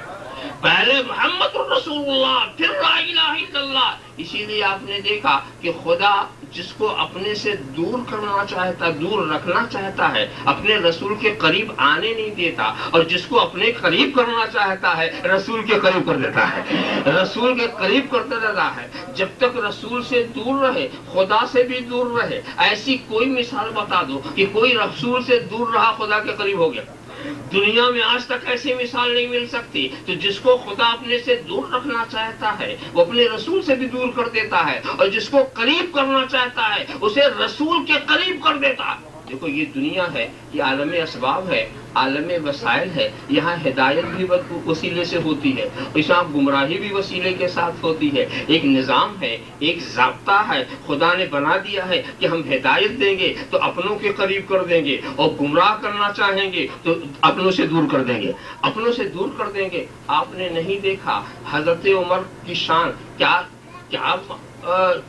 پہلے محمد الرسول اللہ پھر لا الہ الا اللہ۔ اسی لیے آپ نے دیکھا کہ خدا جس کو اپنے سے دور کرنا چاہتا، دور رکھنا چاہتا ہے، اپنے رسول کے قریب آنے نہیں دیتا، اور جس کو اپنے قریب کرنا چاہتا ہے رسول کے قریب کر دیتا ہے، رسول کے قریب کرتا رہتا ہے۔ جب تک رسول سے دور رہے خدا سے بھی دور رہے۔ ایسی کوئی مثال بتا دو کہ کوئی رسول سے دور رہا خدا کے قریب ہو گیا؟ دنیا میں آج تک ایسی مثال نہیں مل سکتی۔ تو جس کو خدا اپنے سے دور رکھنا چاہتا ہے وہ اپنے رسول سے بھی دور کر دیتا ہے، اور جس کو قریب کرنا چاہتا ہے اسے رسول کے قریب کر دیتا ہے۔ دیکھو یہ دنیا ہے، یہ عالم اسباب ہے، عالم وسائل ہے، یہاں ہدایت بھی وسیلے سے ہوتی ہے، یہاں گمراہی بھی وسیلے کے ساتھ ہوتی ہے۔ ایک نظام ہے، ایک ضابطہ ہے، خدا نے بنا دیا ہے کہ ہم ہدایت دیں گے تو اپنوں کے قریب کر دیں گے، اور گمراہ کرنا چاہیں گے تو اپنوں سے دور کر دیں گے، اپنوں سے دور کر دیں گے۔ آپ نے نہیں دیکھا حضرت عمر کی شان کیا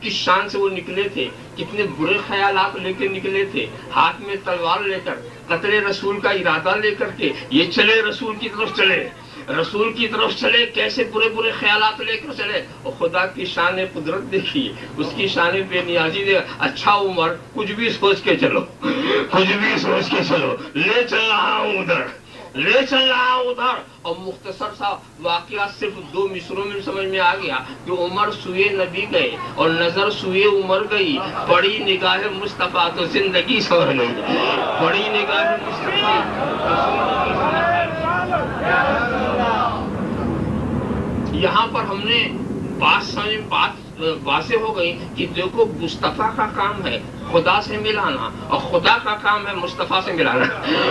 کس شان سے وہ نکلے تھے، کتنے برے خیالات لے کے نکلے تھے، ہاتھ میں تلوار لے کر، قتل رسول کا ارادہ لے کر کے یہ چلے، رسول کی طرف چلے، رسول کی طرف چلے، کیسے برے برے خیالات لے کر چلے۔ اور خدا کی شان قدرت دیکھیے، اس کی شان بے نیازی دے۔ اچھا عمر کچھ بھی سوچ کے چلو، کچھ بھی سوچ کے چلو، لے چل رہا ہوں ادھر، لے چل رہا ہوں ادھر۔ اور مختصر سا واقعہ صرف 2 مصروں میں سمجھ میں آ گیا کہ عمر سوئے نبی گئے اور نظر سوئے عمر گئی، پڑی نگاہ مصطفیٰ تو زندگی سور گئی، پڑی نگاہ مصطفیٰ۔ یہاں پر ہم نے بات واضح ہو گئی کہ دیکھو مصطفیٰ کا کام ہے خدا سے ملانا، اور خدا کا کام ہے مصطفیٰ سے ملانا،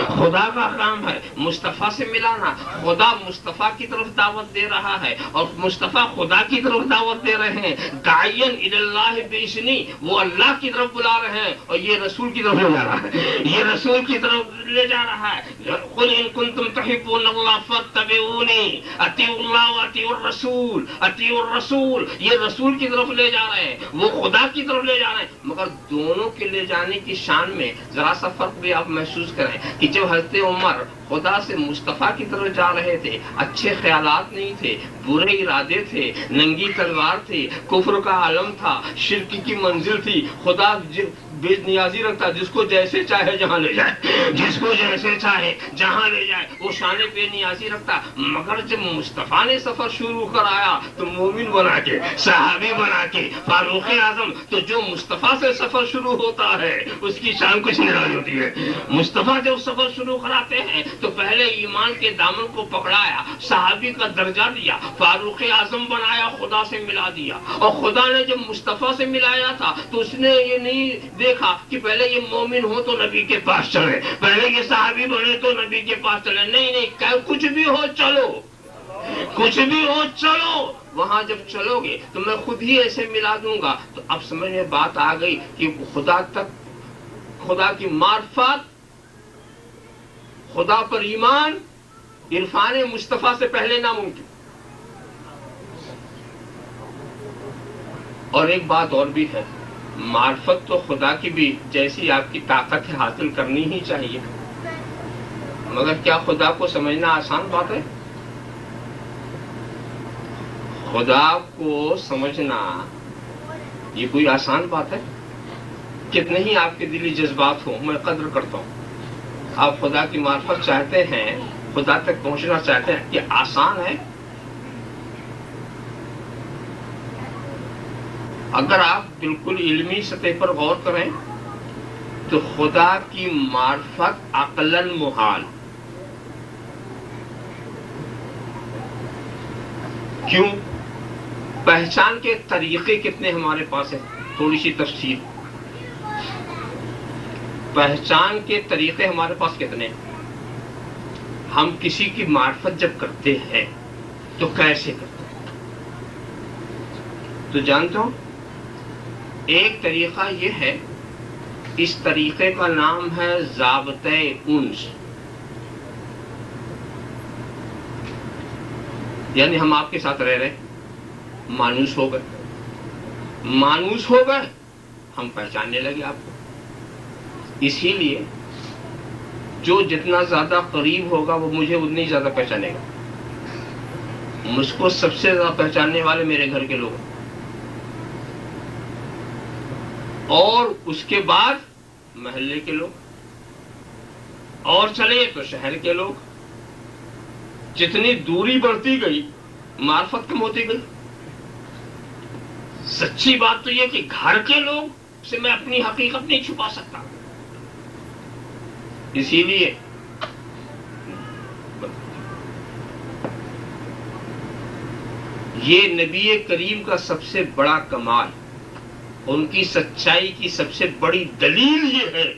خدا کا کام ہے مصطفیٰ سے ملانا۔ خدا مصطفیٰ کی طرف دعوت دے رہا ہے اور مصطفیٰ خدا کی طرف دعوت دے رہے ہیں۔ داعین الی اللہ باذنہ، وہ اللہ کی طرف بلا رہے ہیں، اور یہ رسول کی طرف لے جا رہا ہے، یہ رسول کی طرف لے جا رہا ہے۔ قل ان کنتم تحبون اللہ فاتبعونی، اطیعوا اللہ واطیعوا الرسول، اطیعوا الرسول، یہ رسول کی طرف لے جا رہے ہیں، وہ خدا کی طرف لے جا رہے ہیں۔ مگر دونوں کے لے جانے کی شان میں ذرا سا فرق بھی آپ محسوس کریں کہ جب حضرت عمر خدا سے مصطفیٰ کی طرف جا رہے تھے، اچھے خیالات نہیں تھے، برے ارادے تھے، ننگی تلوار تھی، کفر کا عالم تھا، شرک کی منزل تھی، خدا بے نیازی رکھتا، جس کو جیسے چاہے جہاں لے جائے، جس کو جیسے چاہے جہاں لے جائے، وہ شان بے نیازی رکھتا۔ مگر جب مصطفیٰ نے سفر شروع کرایا تو مومن بنا کے، صحابی بنا کے، فاروق اعظم، تو جو مصطفیٰ سے سفر شروع ہوتا ہے اس کی شان کچھ نرالی ہوتی ہے۔ مصطفیٰ جب سفر شروع کراتے ہیں تو پہلے ایمان کے دامن کو پکڑایا، صحابی کا درجہ دیا، فاروق اعظم بنایا، خدا سے ملا دیا۔ اور خدا نے جب مصطفیٰ سے ملایا تھا تو اس نے یہ نہیں دیکھا کہ پہلے یہ مومن ہو تو نبی کے پاس چلے، پہلے یہ صحابی بنے تو نبی کے پاس چلے، نہیں، کچھ بھی ہو چلو، کچھ بھی ہو چلو، وہاں جب چلو گے تو میں خود ہی ایسے ملا دوں گا۔ تو اب سمجھ میں بات آ گئی کہ خدا تک، خدا کی معرفت، خدا پر ایمان عرفان مصطفیٰ سے پہلے ناممکن۔ اور ایک بات اور بھی ہے، معرفت تو خدا کی بھی جیسی آپ کی طاقت ہے حاصل کرنی ہی چاہیے، مگر کیا خدا کو سمجھنا آسان بات ہے؟ خدا کو سمجھنا یہ کوئی آسان بات ہے؟ کتنے ہی آپ کے دلی جذبات ہوں، میں قدر کرتا ہوں، آپ خدا کی معرفت چاہتے ہیں، خدا تک پہنچنا چاہتے ہیں، یہ آسان ہے؟ اگر آپ بالکل علمی سطح پر غور کریں تو خدا کی معرفت عقلاً محال۔ کیوں؟ پہچان کے طریقے کتنے ہمارے پاس ہیں؟ تھوڑی سی تفصیل، پہچان کے طریقے ہمارے پاس کتنے ہیں؟ ہم کسی کی معرفت جب کرتے ہیں تو کیسے کرتے ہیں؟ تو جانتے ہو، ایک طریقہ یہ ہے، اس طریقے کا نام ہے ضابطۂ انس۔ یعنی ہم آپ کے ساتھ رہ رہے ہیں، مانوس ہو گئے، مانوس ہو گئے، ہم پہچاننے لگے آپ کو۔ اسی لیے جو جتنا زیادہ قریب ہوگا وہ مجھے اتنی زیادہ پہچانے گا۔ مجھ کو سب سے زیادہ پہچاننے والے میرے گھر کے لوگ، اور اس کے بعد محلے کے لوگ، اور چلے تو شہر کے لوگ۔ جتنی دوری بڑھتی گئی معرفت کم ہوتی گئی۔ سچی بات تو یہ کہ گھر کے لوگ سے میں اپنی حقیقت نہیں چھپا سکتا، اسی لیے یہ نبی کریم کا سب سے بڑا کمال، ان کی سچائی کی سب سے بڑی دلیل یہ ہے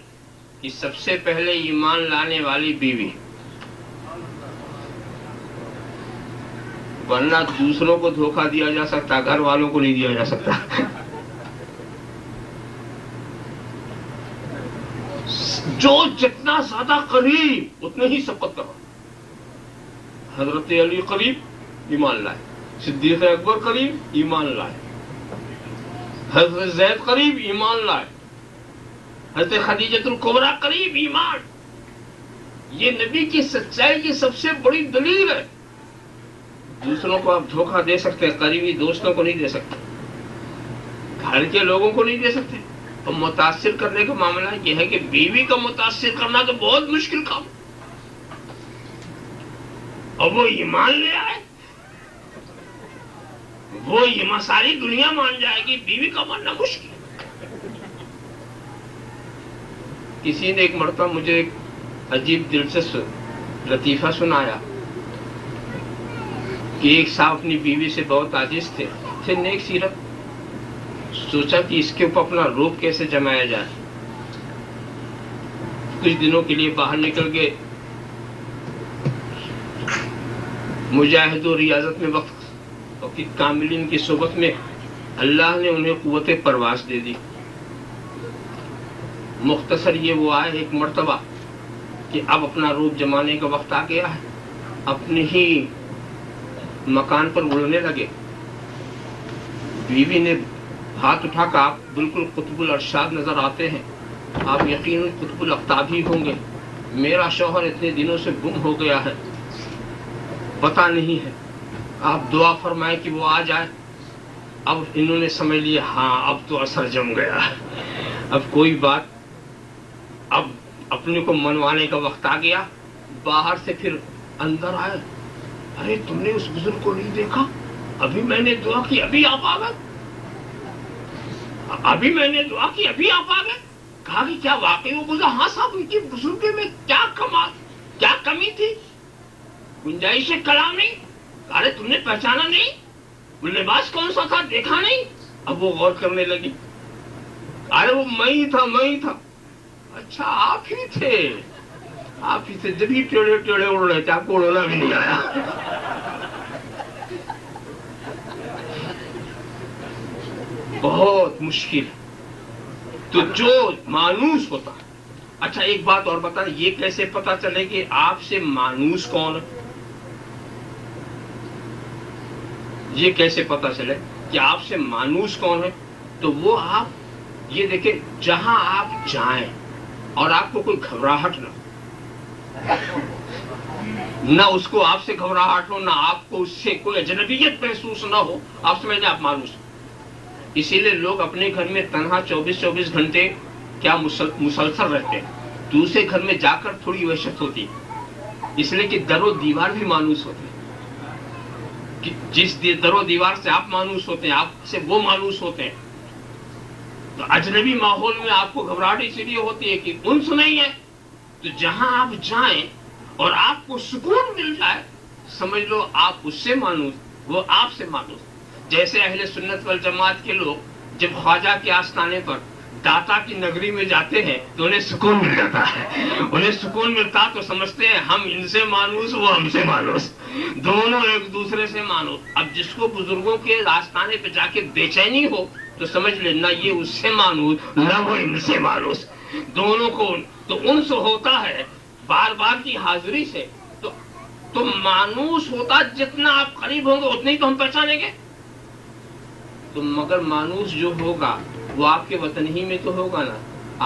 کہ سب سے پہلے ایمان لانے والی بیوی، ورنہ دوسروں کو دھوکہ دیا جا سکتا، گھر والوں کو نہیں دیا جا سکتا۔ جو جتنا زیادہ قریب اتنے ہی سبقت کرو۔ حضرت علی قریب، ایمان لائے۔ صدیق اکبر قریب، ایمان لائے۔ حضرت زید قریب، ایمان لائے۔ حضرت خدیجۃ الکبریٰ قریب، ایمان۔ یہ نبی کی سچائی کی سب سے بڑی دلیل ہے۔ دوسروں کو آپ دھوکہ دے سکتے، قریبی دوستوں کو نہیں دے سکتے، گھر کے لوگوں کو نہیں دے سکتے۔ اور متاثر کرنے کا معاملہ یہ ہے کہ بیوی کو متاثر کرنا تو بہت مشکل کام، اور وہ ایمان لے آئے، وہ یہ ساری دنیا مان جائے گی، بیوی کا ماننا مشکل۔ کسی نے ایک مرتبہ مجھے ایک عجیب دلچسپ لطیفہ سنایا کہ ایک صاحب اپنی بیوی سے بہت عاجز تھے نیک سیرت، سوچا کہ اس کے اوپر اپنا روب کیسے جمایا جائے۔ کچھ دنوں کے لیے باہر نکل گئے، مجاہد و ریاضت میں وقت کاملین کی صحبت میں اللہ نے انہیں قوت پرواز دے دی۔ مختصر یہ وہ آئے ایک مرتبہ کہ اب اپنا روپ جمانے کا وقت آ گیا ہے، اپنے ہی مکان پر اڑنے لگے۔ بیوی نے ہاتھ اٹھا کر، آپ بالکل قطب الارشاد نظر آتے ہیں، آپ یقیناً قطب الاقطاب ہی ہوں گے، میرا شوہر اتنے دنوں سے گم ہو گیا ہے، پتہ نہیں ہے، آپ دعا فرمائیں کہ وہ آ جائے۔ اب انہوں نے سمجھ لیا، ہاں اب تو اثر جم گیا، اب کوئی بات، اب اپنے کو منوانے کا وقت آ گیا۔ باہر سے پھر اندر آئے، ارے تم نے اس بزرگ کو نہیں دیکھا؟ ابھی میں نے دعا کی، ابھی آپ آ گئے، ابھی میں نے دعا کی، ابھی آپ آ گئے۔ کہا کہ کیا واقعی وہ بولا؟ ہاں صاحب، ان کی بزرگی میں کیا کمال، کیا کمی تھی، گنجائش کلام نہیں۔ ارے تم نے پہچانا نہیں؟ وہ لباس کون سا تھا، دیکھا نہیں؟ اب وہ غور کرنے لگی، ارے وہ میں ہی تھا۔ اچھا آپ ہی تھے، جب ہی ٹیڑھے اڑ رہے تھے، آپ کو اڑنا بھی نہیں آیا۔ بہت مشکل۔ تو جو مانوس ہوتا، اچھا ایک بات اور بتا، یہ کیسے پتا چلے کہ آپ سے مانوس کون ہے؟ یہ کیسے پتا چلے کہ آپ سے مانوس کون ہے؟ تو وہ آپ یہ دیکھیں، جہاں آپ جائیں اور آپ کو کوئی گھبراہٹ نہ اس کو آپ سے گھبراہٹ ہو، نہ آپ کو اس سے کوئی اجنبیت محسوس نہ ہو، آپ سمجھ لیں آپ مانوس ہیں۔ اسی لیے لوگ اپنے گھر میں تنہا 24 گھنٹے کیا مسلسل رہتے ہیں، دوسرے گھر میں جا کر تھوڑی وحشت ہوتی ہے، اس لیے کہ در و دیوار بھی مانوس ہوتے ہیں۔ جس در و دیوار سے آپ مانوس ہوتے ہیں، آپ سے وہ مانوس ہوتے ہیں۔ تو اجنبی ماحول میں آپ کو گھبراہٹ اسی لیے ہوتی ہے کہ انس نہیں ہے۔ تو جہاں آپ جائیں اور آپ کو سکون مل جائے، سمجھ لو آپ اس سے مانوس، وہ آپ سے مانوس۔ جیسے اہل سنت والجماعت کے لوگ جب خواجہ کے آستانے پر داتا کی نگری میں جاتے ہیں تو انہیں سکون مل جاتا ہے، انہیں سکون ملتا تو سمجھتے ہیں ہم ان سے مانوس، وہ ہم سے مانوس، دونوں ایک دوسرے سے مانوس۔ اب جس کو بزرگوں کے آستانے پہ جا کے بے چینی ہو تو سمجھ لے نہ یہ اس سے مانوس نہ وہ ان سے مانوس، دونوں کو تو انس ہوتا ہے بار بار کی حاضری سے۔ تو مانوس ہوتا، جتنا آپ قریب ہوں گے اتنے ہی تو ہم پہچانیں گے۔ تو مگر مانوس جو ہوگا وہ آپ کے وطن ہی میں تو ہوگا نا،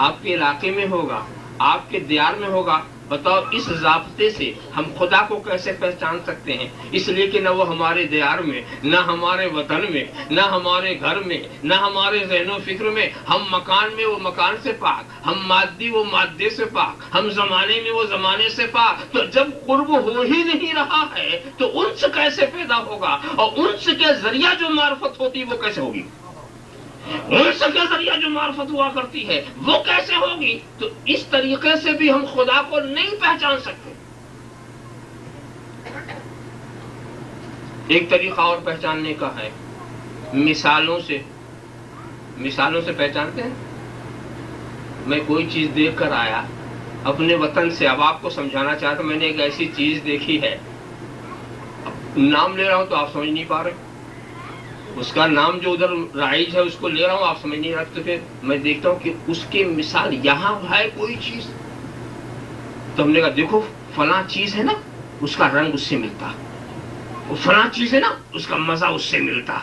آپ کے علاقے میں ہوگا، آپ کے دیار میں ہوگا۔ بتاؤ اس ضابطے سے ہم خدا کو کیسے پہچان سکتے ہیں؟ اس لیے کہ نہ وہ ہمارے دیار میں، نہ ہمارے وطن میں، نہ ہمارے گھر میں، نہ ہمارے ذہن و فکر میں۔ ہم مکان میں، وہ مکان سے پاک، ہم مادی، وہ مادے سے پاک، ہم زمانے میں، وہ زمانے سے پاک۔ تو جب قرب ہو ہی نہیں رہا ہے تو انس کیسے پیدا ہوگا؟ اور انس کے ذریعہ جو معرفت ہوتی وہ کیسے ہوگی؟ انس کے ذریعہ جو معرفت ہوا کرتی ہے وہ کیسے ہوگی؟ تو اس طریقے سے بھی ہم خدا کو نہیں پہچان سکتے۔ ایک طریقہ اور پہچاننے کا ہے، مثالوں سے۔ مثالوں سے پہچانتے ہیں؟ میں کوئی چیز دیکھ کر آیا اپنے وطن سے، اب آپ کو سمجھانا چاہتا ہوں، میں نے ایک ایسی چیز دیکھی ہے، نام لے رہا ہوں تو آپ سمجھ نہیں پا رہے، اس کا نام جو ادھر رائج ہے اس کو لے رہا ہوں، آپ سمجھ نہیں رکھتے، تو پھر میں دیکھتا ہوں کہ اس کی مثال یہاں ہے کوئی چیز، تو ہم نے کہا دیکھو فلاں چیز ہے نا اس کا رنگ اس سے ملتا، وہ فلاں چیز ہے نا اس کا مزہ اس سے ملتا۔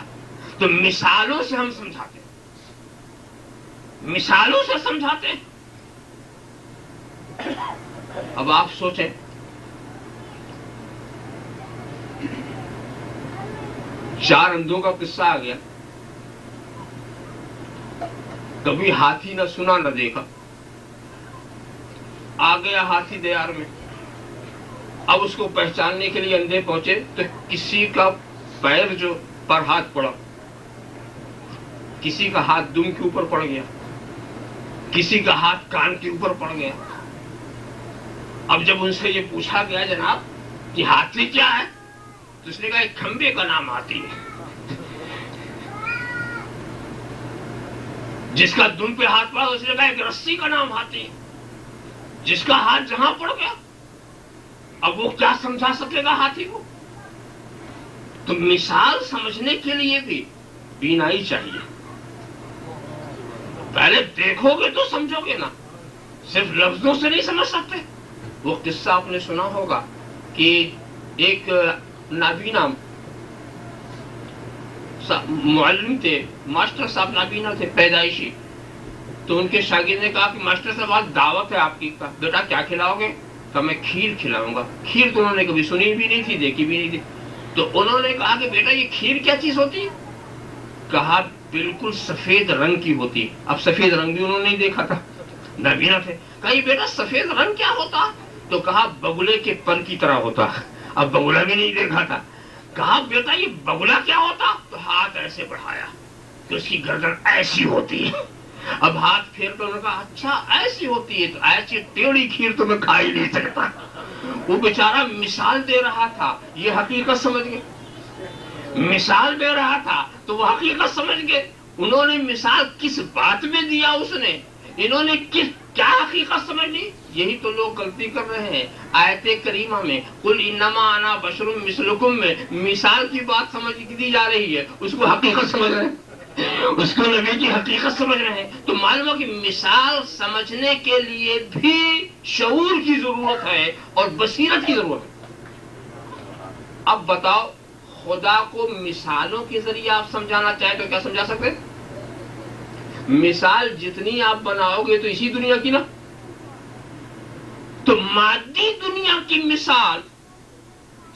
تو مثالوں سے ہم سمجھاتے ہیں، مثالوں سے سمجھاتے ہیں۔ اب آپ سوچیں، چار اندھوں کا قصہ آ گیا، کبھی ہاتھی نہ سنا نہ دیکھا، آ گیا ہاتھی دیار میں، اب اس کو پہچاننے کے لیے اندھے پہنچے تو کسی کا پیر جو پر ہاتھ پڑا، کسی کا ہاتھ دم کے اوپر پڑ گیا، کسی کا ہاتھ کان کے اوپر پڑ گیا۔ اب جب ان سے یہ پوچھا گیا جناب کہ ہاتھی کیا ہے، تو اس نے کہا ایک کھمبے کا نام ہاتھی ہے، جس کا دم پہ ہاتھ پڑا اس نے کہا ایک رسی کا نام ہاتھی ہے، جس کا ہاتھ جہاں پڑ گیا اب وہ کیا سمجھا سکے گا ہاتھی کو؟ تو مثال سمجھنے کے لیے بھی بینائی چاہیے، پہلے دیکھو گے تو سمجھو گے نا، صرف لفظوں سے نہیں سمجھ سکتے۔ وہ قصہ آپ نے سنا ہوگا کہ ایک نابینا معلم تھے، ماسٹر صاحب نابینا تھے پیدائشی، تو ان کے شاگرد نے کہا کہ ماسٹر صاحب آج دعوت ہے آپ کی، بیٹا کیا کھلاؤ گے؟ کہا میں کھیر کھلاؤں گا۔ کھیر تو انہوں نے کبھی سنی بھی نہیں تھی، دیکھی بھی نہیں تھی، تو انہوں نے کہا کہ بیٹا یہ کھیر کیا چیز ہوتی ہے؟ کہا بالکل سفید رنگ کی ہوتی۔ اب سفید رنگ بھی انہوں نے نہیں دیکھا تھا، نابینا تھے۔ کہا یہ بیٹا سفید رنگ کیا ہوتا؟ تو کہا بگلے کے پر کی طرح ہوتا۔ اب بگلا بھی نہیں دیکھا تھا۔ کہا بیٹا یہ بگلا کیا ہوتا؟ تو ہاتھ ایسے بڑھایا کہ اس کی گردن ایسی ہوتی ہے۔ اب ہاتھ پھیر کر انہوں نے کہا اچھا ایسی ہوتی ہے، تو ایسی ٹیڑھی کھیر تو میں کھا ہی نہیں سکتا۔ وہ بیچارہ مثال دے رہا تھا، یہ حقیقت سمجھ گئے، مثال دے رہا تھا تو وہ حقیقت سمجھ گئے۔ انہوں نے مثال کس بات میں دیا، اس نے انہوں نے کیا حقیقت سمجھ لی؟ یہی تو لوگ غلطی کر رہے ہیں۔ آیت کریمہ میں قل انما انا بشر مثلکم میں مثال کی بات سمجھ دی جا رہی ہے، اس کو حقیقت سمجھ رہے ہیں، اس کو نبی کی حقیقت سمجھ رہے ہیں۔ تو معلوم ہے کہ مثال سمجھنے کے لیے بھی شعور کی ضرورت ہے اور بصیرت کی ضرورت ہے۔ اب بتاؤ خدا کو مثالوں کے ذریعے آپ سمجھانا چاہیں تو کیا سمجھا سکتے؟ مثال جتنی آپ بناؤ گے تو اسی دنیا کی نا، تو مادی دنیا کی مثال،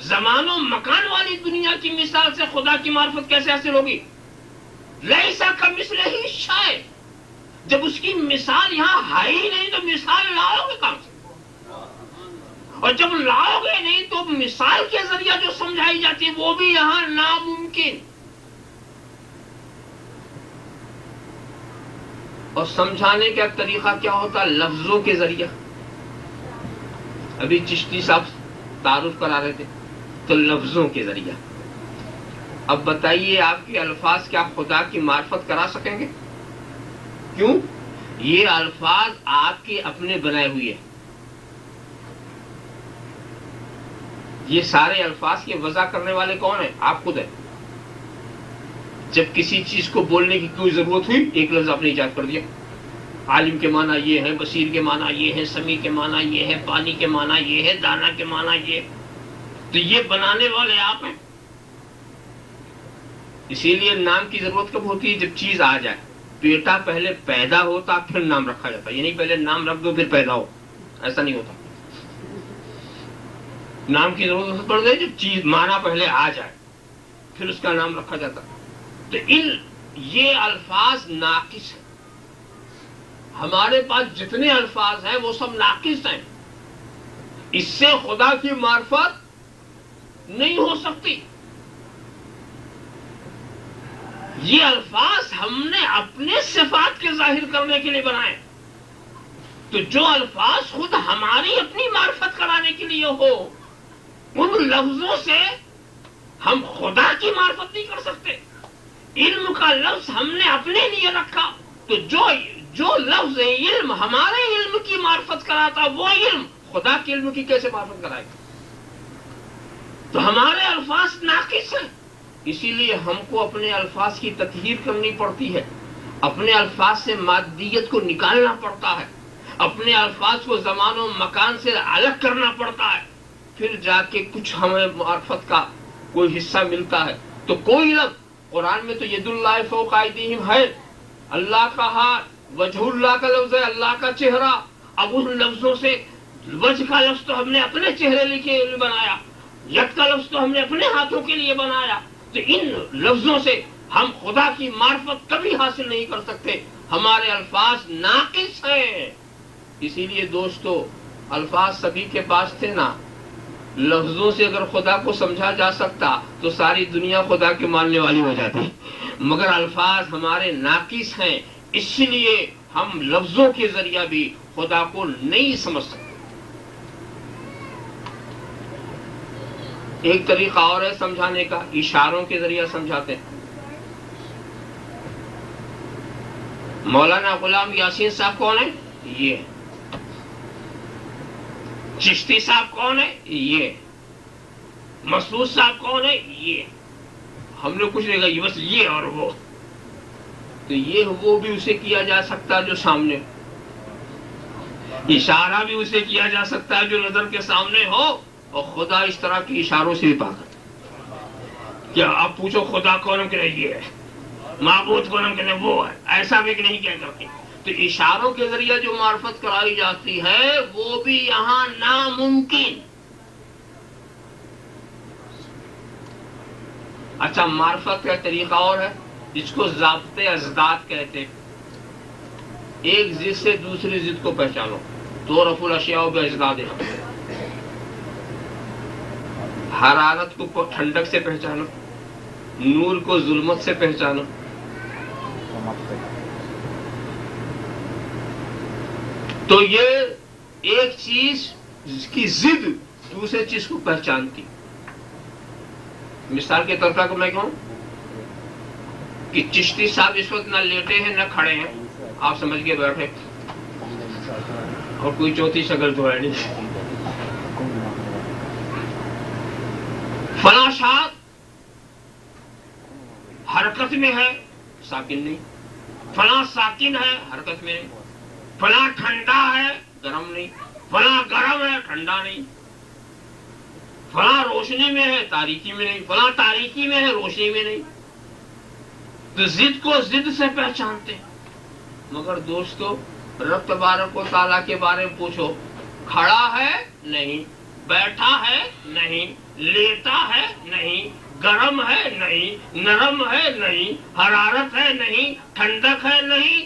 زمان و مکان والی دنیا کی مثال سے خدا کی معرفت کیسے حاصل ہوگی؟ لیسا کمثلہ شیء، جب اس کی مثال یہاں ہے ہی نہیں تو مثال لاؤ گے کہاں سے؟ اور جب لاؤ گے نہیں تو مثال کے ذریعہ جو سمجھائی جاتی ہے وہ بھی یہاں ناممکن۔ اور سمجھانے کا طریقہ کیا ہوتا؟ لفظوں کے ذریعہ۔ ابھی چشتی صاحب تعارف کرا رہے تھے تو لفظوں کے ذریعہ۔ اب بتائیے آپ کے الفاظ کیا خدا کی معرفت کرا سکیں گے؟ کیوں؟ یہ الفاظ آپ کے اپنے بنائے ہوئے ہیں، یہ سارے الفاظ کی وضع کرنے والے کون ہیں؟ آپ خود ہیں۔ جب کسی چیز کو بولنے کی کوئی ضرورت ہوئی ایک لفظ آپ نے ایجاد کر دیا، عالم کے معنی یہ ہے، بصیر کے معنی یہ ہے، سمیع کے معنی یہ ہے، پانی کے معنی یہ ہے، دانا کے معنی یہ ہے، تو یہ بنانے والے آپ ہیں۔ اسی لیے نام کی ضرورت کب ہوتی ہے؟ جب چیز آ جائے. بیٹا پہلے پیدا ہوتا پھر نام رکھا جاتا، یہ نہیں پہلے نام رکھ دو پھر پیدا ہو، ایسا نہیں ہوتا. نام کی ضرورت پڑ گئی جب چیز مانا پہلے آ جائے پھر اس کا نام رکھا جاتا. تو یہ الفاظ ناقص ہیں. ہمارے پاس جتنے الفاظ ہیں وہ سب ناقص ہیں. اس سے خدا کی معرفت نہیں ہو سکتی. یہ الفاظ ہم نے اپنے صفات کے ظاہر کرنے کے لیے بنائے. تو جو الفاظ خود ہماری اپنی معرفت کرانے کے لیے ہو، ان لفظوں سے ہم خدا کی معرفت نہیں کر سکتے. علم کا لفظ ہم نے اپنے لیے رکھا، تو جو لفظ علم ہمارے علم کی معرفت کراتا، وہ علم خدا کے علم کی کیسے معرفت کرائے گا؟ تو ہمارے الفاظ ناقص ہیں. اسی لیے ہم کو اپنے الفاظ کی تطہیر کرنی پڑتی ہے. اپنے الفاظ سے مادیت کو نکالنا پڑتا ہے. اپنے الفاظ کو زمان و مکان سے الگ کرنا پڑتا ہے. پھر جا کے کچھ ہمیں معرفت کا کوئی حصہ ملتا ہے. تو کوئی لفظ قرآن میں تو ید اللہ فوق ایدیہم ہے، اللہ کا ہاتھ، وجہ اللہ کا لفظ ہے، اللہ کا چہرہ. اب ان لفظوں سے وجہ کا لفظ تو ہم نے اپنے چہرے کے لیے بنایا، ید کا لفظ تو ہم نے اپنے ہاتھوں کے لیے بنایا. تو ان لفظوں سے ہم خدا کی معرفت کبھی حاصل نہیں کر سکتے. ہمارے الفاظ ناقص ہیں. اسی لیے دوستو، الفاظ سبھی کے پاس تھے نا. لفظوں سے اگر خدا کو سمجھا جا سکتا تو ساری دنیا خدا کے ماننے والی ہو جاتی. مگر الفاظ ہمارے ناقص ہیں، اس لیے ہم لفظوں کے ذریعہ بھی خدا کو نہیں سمجھ سکتے. ایک طریقہ اور ہے سمجھانے کا، اشاروں کے ذریعہ سمجھاتے ہیں. مولانا غلام یاسین صاحب کون ہے؟ یہ. چشتی صاحب کون ہے؟ یہ. مسعود صاحب کون ہے؟ یہ. ہم نے کچھ نہیں کہا، یہ بس یہ اور وہ. تو یہ وہ بھی اسے کیا جا سکتا جو سامنے، اشارہ بھی اسے کیا جا سکتا ہے جو نظر کے سامنے ہو. اور خدا اس طرح کی اشاروں سے بھی پاک ہے. کیا آپ پوچھو خدا کون کہ یہ ہے، معبود کون کہ وہ ہے، ایسا بھی کہ نہیں کہہ سکتے. تو اشاروں کے ذریعے جو معرفت کرائی جاتی ہے وہ بھی یہاں ناممکن. اچھا، معرفت کا طریقہ اور ہے جس کو ضابطۂ ازداد کہتے. ایک ضد سے دوسری ضد کو پہچانو. تعرف الاشیاء بازدادها. حرارت کو ٹھنڈک سے پہچانو، نور کو ظلمت سے پہچانو. تو یہ ایک چیز کی ضد دوسرے چیز کو پہچانتی. مثال کے طور پر میں کہوں کہ چشتی صاحب اس وقت نہ لیٹے ہیں نہ کھڑے ہیں، آپ سمجھ کے بیٹھے، اور کوئی چوتھی شکل تو ہے نہیں. فلاں شاخ حرکت میں ہے، ساکن نہیں. فلاں ساکن ہے، حرکت میں نہیں. فلاں ٹھنڈا ہے، گرم نہیں. فلاں گرم ہے، ٹھنڈا نہیں. فلاں روشنی میں ہے، تاریکی میں نہیں. فلاں تاریکی میں ہے، روشنی میں نہیں. تو ضد کو ضد سے پہچانتے. مگر دوستو، رب تبارک و تعالیٰ کے بارے میں پوچھو، کھڑا ہے نہیں، بیٹھا ہے نہیں، لیٹا ہے نہیں، گرم ہے نہیں، نرم ہے نہیں، حرارت ہے نہیں، ٹھنڈک ہے نہیں.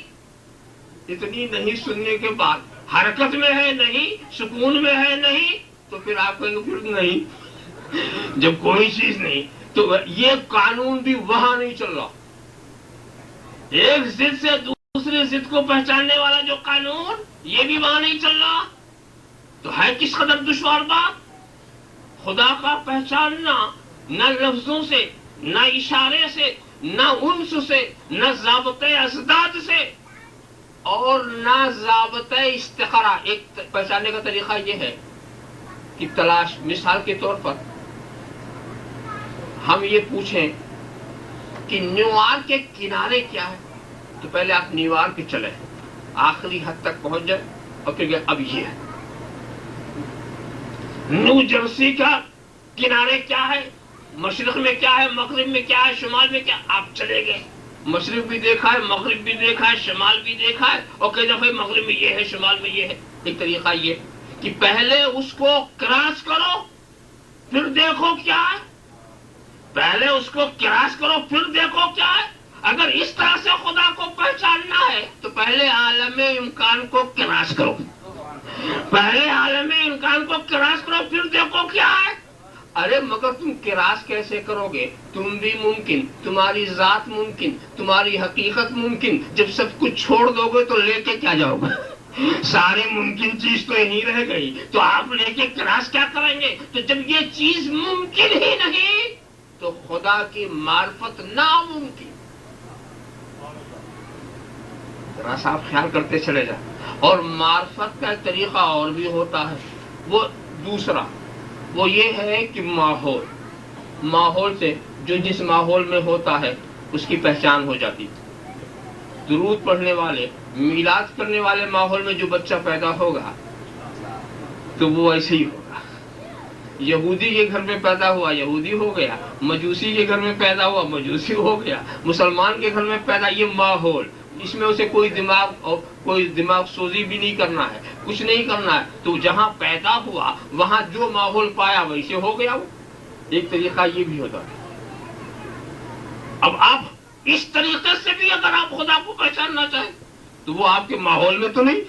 اتنی نہیں سننے کے بعد حرکت میں ہے نہیں، سکون میں ہے نہیں، تو پھر آپ کہیں گے پھر نہیں. جب کوئی چیز نہیں تو یہ قانون بھی وہاں نہیں چل رہا. ایک ضد سے دوسری ضد کو پہچاننے والا جو قانون، یہ بھی وہاں نہیں چل رہا. تو ہے کس قدر دشوار بات. خدا کا پہچاننا نہ لفظوں سے، نہ اشارے سے، نہ انس سے، نہ ضابطۂ ازداد سے، اور نہ ضابطۂ استقرا. ایک پہچاننے کا طریقہ یہ ہے کہ تلاش. مثال کے طور پر ہم یہ پوچھیں کہ نیویارک کے کنارے کیا ہے، تو پہلے آپ نیویارک چلے، آخری حد تک پہنچ جائے، اور پھر اب یہ ہے. نیو جرسی کا کنارے کیا ہے، مشرق میں کیا ہے، مغرب میں کیا ہے، شمال میں کیا، آپ چلے گئے، مشرق بھی دیکھا ہے، مغرب بھی دیکھا ہے، شمال بھی دیکھا ہے، اور کئی دفعہ مغرب میں یہ ہے، شمال میں یہ ہے۔ ایک طریقہ یہ کہ پہلے اس کو کراس کرو پھر دیکھو کیا ہے، پہلے اس کو کراس کرو پھر دیکھو کیا ہے۔ اگر اس طرح سے خدا کو پہچاننا ہے تو پہلے عالم امکان کو کراس کرو، پہلے عالم امکان کو کراس کرو پھر دیکھو کیا ہے۔ ارے مگر تم کراس کیسے کرو گے؟ تم بھی ممکن، تمہاری ذات ممکن، تمہاری حقیقت ممکن، جب سب کچھ چھوڑ دو گے تو لے کے کیا جاؤ گے؟ سارے ممکن چیز تو یہیں رہ گئی، تو آپ لے کے کراس کیا کریں گے؟ تو جب یہ چیز ممکن ہی نہیں تو خدا کی معرفت ناممکن۔ ذرا سا آپ خیال کرتے چلے جائیں۔ اور معرفت کا ایک طریقہ اور بھی ہوتا ہے، وہ دوسرا، وہ یہ ہے کہ ماحول سے، جو جس ماحول میں ہوتا ہے اس کی پہچان ہو جاتی۔ درود پڑھنے والے، میلاد کرنے والے ماحول میں جو بچہ پیدا ہوگا تو وہ ایسے ہی ہوگا۔ یہودی کے گھر میں پیدا ہوا، یہودی ہو گیا، مجوسی کے گھر میں پیدا ہوا، مجوسی ہو گیا، مسلمان کے گھر میں پیدا، یہ ماحول، اس میں اسے کوئی دماغ سوزی بھی نہیں کرنا ہے، کچھ نہیں کرنا ہے، تو جہاں پیدا ہوا وہاں جو ماحول پایا ویسے ہو گیا وہ۔ ایک طریقہ یہ بھی ہوتا ہے۔ اب آپ اس طریقے سے بھی اگر آپ خدا کو پہچاننا چاہیں تو وہ آپ کے ماحول میں تو نہیں،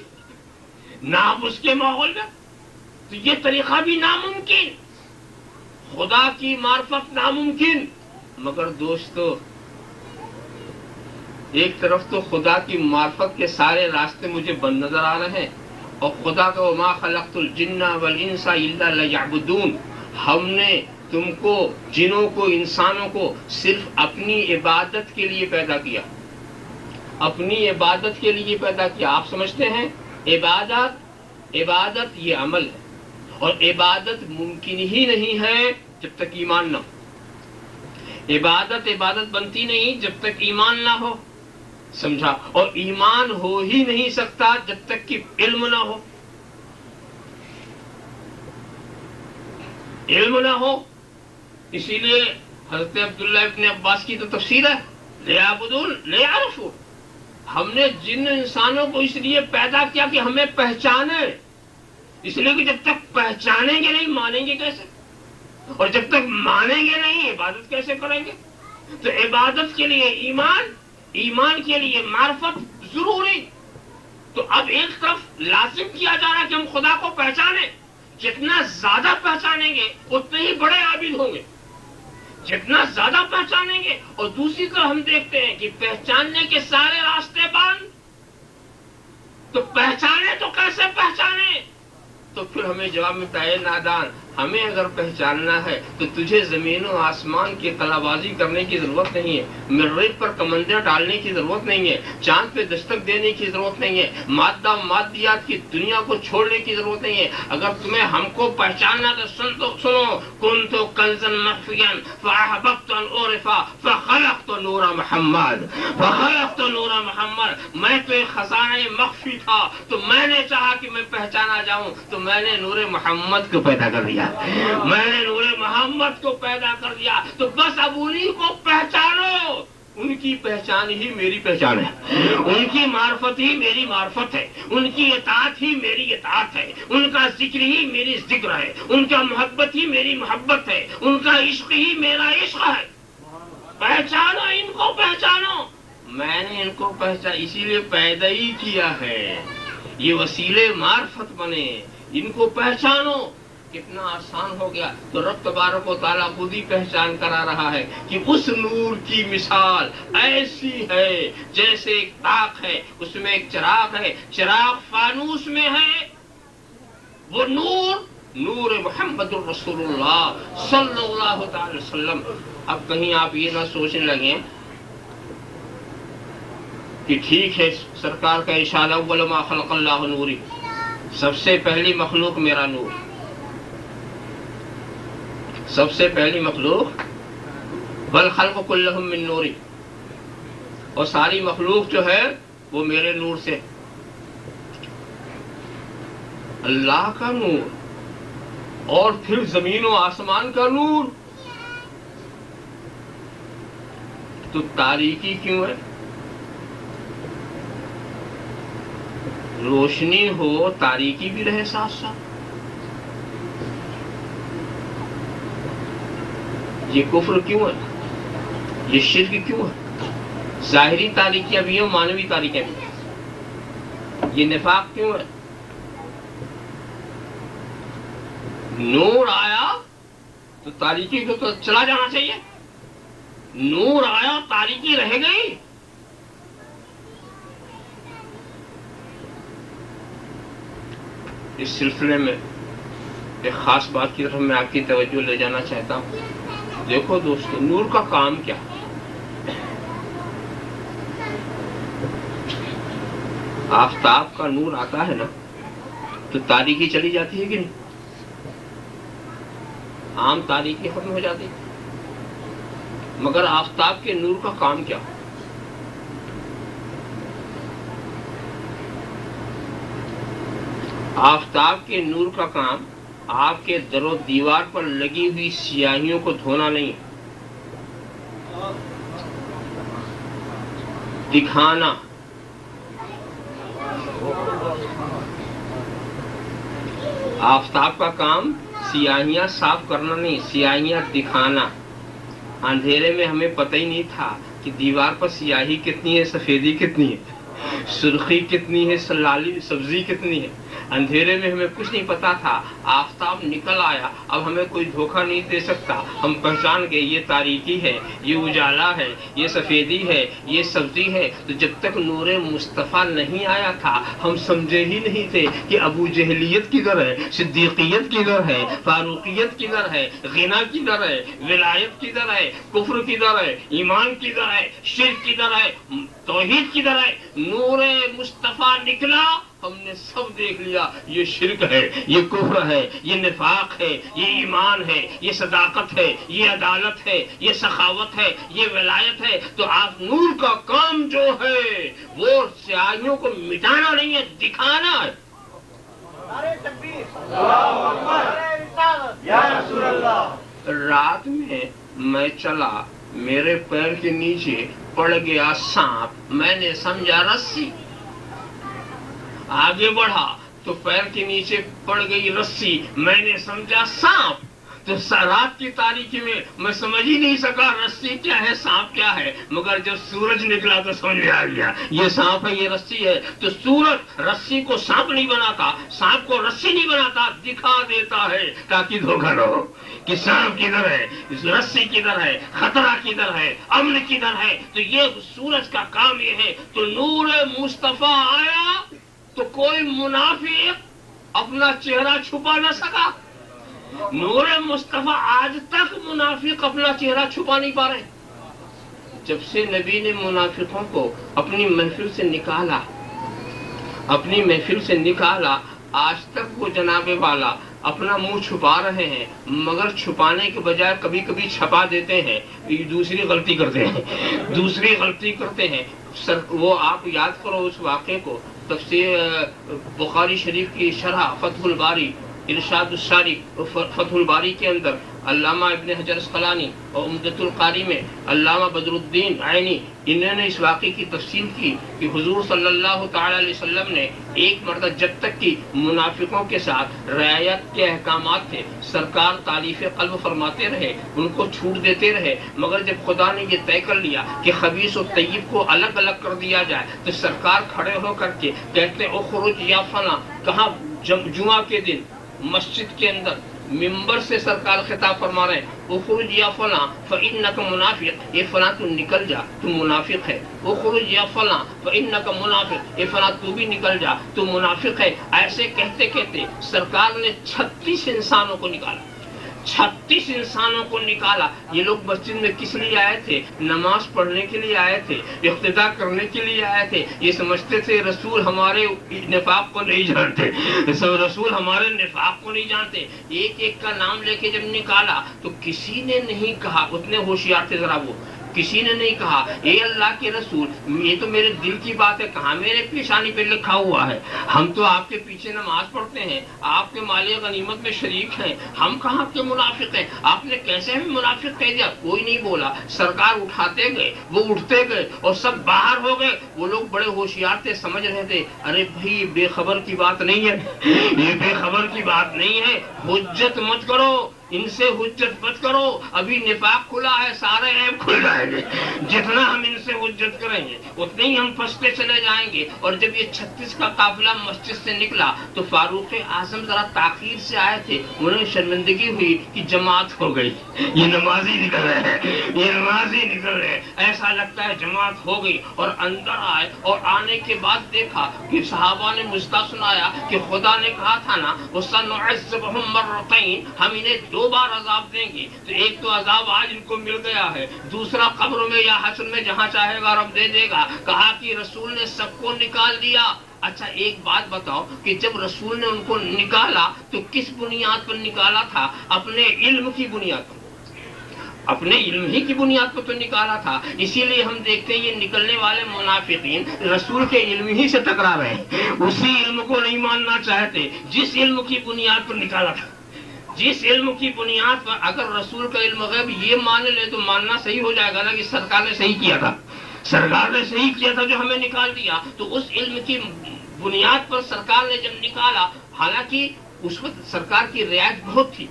نہ آپ اس کے ماحول میں، تو یہ طریقہ بھی ناممکن، خدا کی معرفت ناممکن۔ مگر دوستو، ایک طرف تو خدا کی معرفت کے سارے راستے مجھے بند نظر آ رہے ہیں، اور خدا کا وما خلقت الجن والانس الا لیعبدون، ہم نے تم کو، جنوں کو، انسانوں کو صرف اپنی عبادت کے لیے پیدا کیا، اپنی عبادت کے لیے پیدا کیا۔ آپ سمجھتے ہیں عبادت یہ عمل ہے، اور عبادت ممکن ہی نہیں ہے جب تک ایمان نہ ہو۔ عبادت بنتی نہیں جب تک ایمان نہ ہو، سمجھا؟ اور ایمان ہو ہی نہیں سکتا جب تک کہ علم نہ ہو، علم نہ ہو۔ اسی لیے حضرت عبداللہ ابن عباس کی تو تفسیر ہے، لیعبدون لیعرفون، ہم نے جن انسانوں کو اس لیے پیدا کیا کہ ہمیں پہچانے، اس لیے کہ جب تک پہچانیں گے نہیں مانیں گے کیسے، اور جب تک مانیں گے نہیں عبادت کیسے کریں گے؟ تو عبادت کے لیے ایمان کے لیے معرفت ضروری۔ تو اب ایک طرف لازم کیا جا رہا ہے کہ ہم خدا کو پہچانیں، جتنا زیادہ پہچانیں گے اتنے ہی بڑے عابد ہوں گے، جتنا زیادہ پہچانیں گے۔ اور دوسری طرف ہم دیکھتے ہیں کہ پہچاننے کے سارے راستے بند، تو پہچانے تو کیسے پہچانے؟ تو پھر ہمیں جواب ملتا ہے، نادان، ہمیں اگر پہچاننا ہے تو تجھے زمین و آسمان کی قلابازی کرنے کی ضرورت نہیں ہے، مریخ پر کمندیں ڈالنے کی ضرورت نہیں ہے، چاند پہ دستک دینے کی ضرورت نہیں ہے، مادہ مادیات کی دنیا کو چھوڑنے کی ضرورت نہیں ہے۔ اگر تمہیں ہم کو پہچاننا تو سنو، کنت کنزا مخفیا فاحببت ان اعرف فخلقت نور محمد، میں تو ایک خزانہ مخفی تھا، تو میں نے چاہا کہ میں پہچانا جاؤں، تو میں نے نور محمد کو پیدا کر دیا، میں نے نور محمد کو پیدا کر دیا۔ تو بس اب انہی کو پہچانو، ان کی پہچان ہی میری پہچان ہے، ان کی معرفت ہی میری معرفت ہے، ان کی اطاعت ہی میری اطاعت ہے، ان کا ذکر ہی میری ذکر ہے، ان کا محبت ہی میری محبت ہے، ان کا عشق ہی میرا عشق ہے۔ پہچانو، ان کو پہچانو۔ میں نے ان کو اسی لیے پیدا ہی کیا ہے، یہ وسیلے معرفت بنے، ان کو پہچانو۔ کتنا آسان ہو گیا۔ تو رب تبارک و تعالیٰ خود ہی پہچان کرا رہا ہے کہ اس نور کی مثال ایسی ہے جیسے ایک طاق ہے، اس میں ایک چراغ ہے، چراغ فانوس میں ہے، وہ نور محمد الرسول اللہ صلی اللہ تعالی وسلم۔ اب کہیں آپ یہ نہ سوچنے لگیں کہ ٹھیک ہے سرکار کا ارشاد اول ما خلق اللہ نوری، سب سے پہلی مخلوق میرا نور، سب سے پہلی مخلوق، بل خلق کلہم من نوری، اور ساری مخلوق جو ہے وہ میرے نور سے۔ اللہ کا نور اور پھر زمین و آسمان کا نور، تو تاریکی کیوں ہے؟ روشنی ہو تاریکی بھی رہے ساتھ ساتھ. یہ کفر کیوں ہے؟ یہ شرک کیوں ہے؟ ظاہری تاریکیاں بھی ہیں، معنوی تاریکیاں بھی ہیں. یہ نفاق کیوں ہے؟ نور آیا تو تاریکی کو تو چلا جانا چاہیے. نور آیا تاریکی رہ گئی. اس سلسلے میں ایک خاص بات کی طرف میں آپ کی توجہ لے جانا چاہتا ہوں. دیکھو دوستو، نور کا کام کیا ہے؟ آفتاب کا نور آتا ہے نا تو تاریکی چلی جاتی ہے کہ نہیں؟ عام تاریکی ختم ہو جاتی ہے. مگر آفتاب کے نور کا کام کیا؟ آفتاب کے نور کا کام آپ کے در و دیوار پر لگی ہوئی سیاہیوں کو دھونا نہیں، دکھانا. آفتاب کا کام سیاہیاں صاف کرنا نہیں، سیاہیاں دکھانا. اندھیرے میں ہمیں پتہ ہی نہیں تھا کہ دیوار پر سیاہی کتنی ہے، سفیدی کتنی ہے، سرخی کتنی ہے، لالی سبزی کتنی ہے. اندھیرے میں ہمیں کچھ نہیں پتا تھا. آفتاب نکل آیا، اب ہمیں کوئی دھوکہ نہیں دے سکتا. ہم پہچان گئے یہ تاریکی ہے، یہ اجالا ہے، یہ سفیدی ہے، یہ سبزی ہے. تو جب تک نور مصطفیٰ نہیں آیا تھا ہم سمجھے ہی نہیں تھے کہ ابو جہلیت کدھر ہے، صدیقیت کدھر ہے، فاروقیت کدھر ہے، غنا کدھر ہے، ولایت کدھر ہے، کفر کدھر ہے، ایمان کدھر ہے، شرک کدھر ہے، توحید کدھر ہے. نور مصطفیٰ نکلا، ہم نے سب دیکھ لیا. یہ شرک ہے، یہ کفر ہے، یہ نفاق ہے، یہ ایمان ہے، یہ صداقت ہے، یہ عدالت ہے، یہ سخاوت ہے، یہ ولایت ہے. تو آپ نور کا کام جو ہے وہ سیاہیوں کو مٹانا نہیں ہے، دکھانا ہے. رات میں چلا، میرے پیر کے نیچے پڑ گیا سانپ، میں نے سمجھا رسی. آگے بڑھا تو پیر کے نیچے پڑ گئی رسی، میں نے سمجھا سانپ. تو رات کی تاریکی میں سمجھ ہی نہیں سکا رسی کیا ہے، سانپ کیا ہے. مگر جب سورج نکلا تو سمجھ میں آ گیا یہ سانپ ہے، یہ رسی ہے. تو سورج رسی کو سانپ نہیں بناتا، سانپ کو رسی نہیں بناتا، دکھا دیتا ہے تاکہ دھوکہ نہ ہو کہ سانپ کدھر ہے، رسی کدھر ہے، خطرہ کدھر ہے، امن کدھر ہے. تو یہ سورج کا کام یہ ہے. تو نور مصطفیٰ آیا تو کوئی منافق اپنا چہرہ چھپا نہ سکا. نور مصطفیٰ آج تک منافق اپنا چہرہ چھپا نہیں پا رہے. جب سے نبی نے منافقوں کو اپنی محفل سے نکالا آج تک وہ جناب والا اپنا منہ چھپا رہے ہیں. مگر چھپانے کے بجائے کبھی کبھی چھپا دیتے ہیں، دوسری غلطی کرتے ہیں. وہ آپ یاد کرو اس واقعے کو. تفسیر بخاری شریف کی شرح فتح الباری، ارشاد الساری فتح الباری کے اندر علامہ ابن حجر اسقلانی اور عمدۃ القاری میں علامہ بدر الدین عینی انہوں نے اس واقعے کی تفصیل کی کہ حضور صلی اللہ تعالی علیہ وسلم نے ایک مرتبہ جب تک کہ منافقوں کے ساتھ رعایت کے احکامات تھے سرکار تعلیف قلب فرماتے رہے، ان کو چھوٹ دیتے رہے. مگر جب خدا نے یہ طے کر لیا کہ خبیث و طیب کو الگ الگ کر دیا جائے تو سرکار کھڑے ہو کر کے کہتے اخرج یا فلاں. کہاں؟ جمعہ کے دن مسجد کے اندر ممبر سے سرکار خطاب فرما رہے ہیں اخرج یا فلاں فإنک منافق، یہ فلاں تو نکل جا، تو منافق ہے. اخرج یا فلاں فإنک منافق، یہ فلاں تو بھی نکل جا، تو منافق ہے. ایسے کہتے کہتے سرکار نے 36 انسانوں کو نکالا. 36 انسانوں کو نکالا. یہ لوگ مسجد میں کس لیے آئے تھے؟ نماز پڑھنے کے لیے آئے تھے، اقتداء کرنے کے لیے آئے تھے. یہ سمجھتے تھے رسول ہمارے نفاق کو نہیں جانتے، رسول ہمارے نفاق کو نہیں جانتے. ایک ایک کا نام لے کے جب نکالا تو کسی نے نہیں کہا، اتنے ہوشیار تھے ذرا وہ، کسی نے نہیں کہا اے اللہ کے رسول یہ تو میرے دل کی بات ہے، کہاں میرے پیشانی پہ لکھا ہوا ہے، ہم تو آپ کے پیچھے نماز پڑھتے ہیں، آپ کے مال غنیمت میں شریک ہیں، ہم کہاں کے منافق ہیں، آپ نے کیسے ہمیں منافق کہہ دیا؟ کوئی نہیں بولا، سرکار اٹھاتے گئے، وہ اٹھتے گئے اور سب باہر ہو گئے۔ وہ لوگ بڑے ہوشیار تھے، سمجھ رہے تھے ارے بھائی بے خبر کی بات نہیں ہے، یہ بے خبر کی بات نہیں ہے، حجت مت کرو، ان سے حجت مت کرو، ابھی نفاق کھلا ہے، سارے عیب کھل جائیں گے، جتنا ہم ان سے حجت کریں گے اتنے ہی ہم پھنستے چلے جائیں گے۔ اور جب یہ 36 کا قافلہ مسجد سے نکلا تو فاروق اعظم ذرا تاخیر سے آئے تھے، انہیں شرمندگی ہوئی کہ جماعت ہو گئی، یہ نمازی نکل رہے ہیں، یہ نمازی نکل رہے ہیں، ایسا لگتا ہے جماعت ہو گئی۔ اور اندر آئے اور آنے کے بعد دیکھا کہ صحابہ نے مجزہ سنایا کہ خدا نے کہا تھا نا وَسَنُعَذِّبُهُم مَّرَّتَيْن، ہم انہیں 2 بار عذاب دیں گے، تو ایک تو عذاب آج ان کو مل گیا ہے، دوسرا قبر میں یا حشر میں جہاں چاہے گا رب دے دے گا۔ کہا کہ رسول نے سب کو نکال دیا۔ اچھا ایک بات بتاؤ کہ جب رسول نے ان کو نکالا تو کس بنیاد پر نکالا تھا؟ اپنے علم کی بنیاد پر، اپنے علم ہی کی بنیاد پر تو نکالا تھا۔ اسی لیے ہم دیکھتے ہیں یہ نکلنے والے منافقین رسول کے علم ہی سے ٹکرا رہے ہیں، اسی علم کو نہیں ماننا چاہتے جس علم کی بنیاد پر نکالا تھا، جس علم کی بنیاد پر۔ اگر رسول کا علم غیب یہ مان لے تو ماننا صحیح ہو جائے گا نا کہ سرکار نے صحیح کیا تھا، سرکار نے صحیح کیا تھا جو ہمیں نکال دیا۔ تو اس علم کی بنیاد پر سرکار نے جب نکالا، حالانکہ اس وقت سرکار کی رعایت بہت تھی،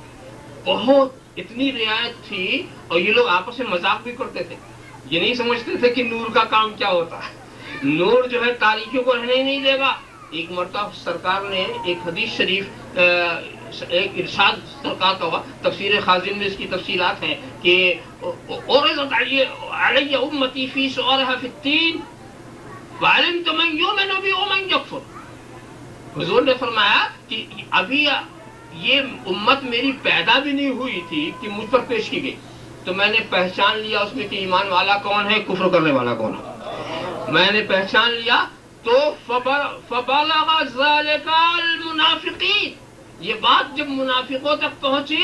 بہت اتنی رعایت تھی، اور یہ لوگ آپس میں مذاق بھی کرتے تھے، یہ نہیں سمجھتے تھے کہ نور کا کام کیا ہوتا ہے، نور جو ہے تاریکیوں کو رہنے ہی نہیں دے گا۔ ایک مرتبہ سرکار نے ایک حدیث شریف ایک ارشاد سرکار کا ہوا، تفسیر خازن میں اس کی تفصیلات ہیں کہ عرضت علی امتی فی سؤالها فی التین وعلمت من یؤمن بی ومن یکفر۔ حضور نے فرمایا کہ ابھی یہ امت میری پیدا بھی نہیں ہوئی تھی کہ مجھ پر پیش کی گئی، تو میں نے پہچان لیا اس میں کہ ایمان والا کون ہے، کفر کرنے والا کون ہے، میں نے پہچان لیا۔ تو فبلغ ذلك المنافقین، یہ بات جب منافقوں تک پہنچی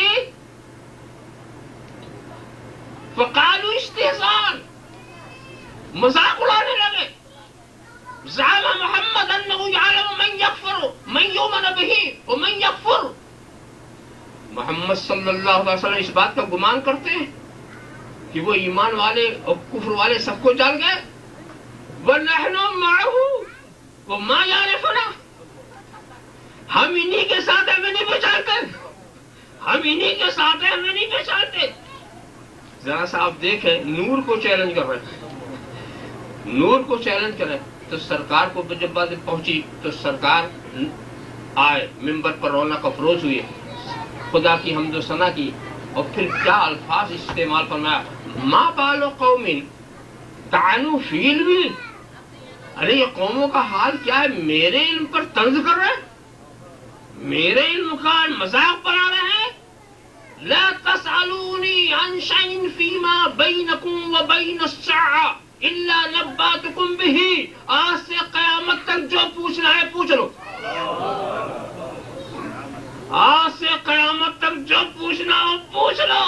فقالوا استہزاء، مذاق اڑانے لگے، زعم محمد انه يعلم من يكفر من يؤمن به ومن يكفر، محمد صلی اللہ علیہ وسلم اس بات کا گمان کرتے ہیں کہ وہ ایمان والے اور کفر والے سب کو جان گئے، وَنَحْنُ مَعَهُ وَمَا يَعْرِفُنَا، ہم انہی کے ساتھ ہیں، ہمیں نہیں پہچانتے، ہم انہی کے ساتھ ہیں، ہمیں نہیں پہچانتے۔ ذرا سا آپ دیکھیں، نور کو چیلنج کر رہے ہیں، نور کو چیلنج کریں۔ تو سرکار کو جب بات پہنچی تو سرکار آئے، منبر پر رونق افروز ہوئے، خدا کی حمد و ثنا کی، اور پھر کیا الفاظ استعمال فرمایا، ما بال قوم طعنوا فی علمی، ارے یہ قوموں کا حال کیا ہے، میرے علم پر طنز کر رہے ہیں، میرے علم کا مذاق بنا رہے ہیں۔ لا تسألونی عن شیء فیما بینکم وبین الساعة الا نبأتکم بہ، آج سے قیامت تک جو پوچھنا ہے پوچھ لو، آج سے قیامت تک جو پوچھنا ہو پوچھ لو۔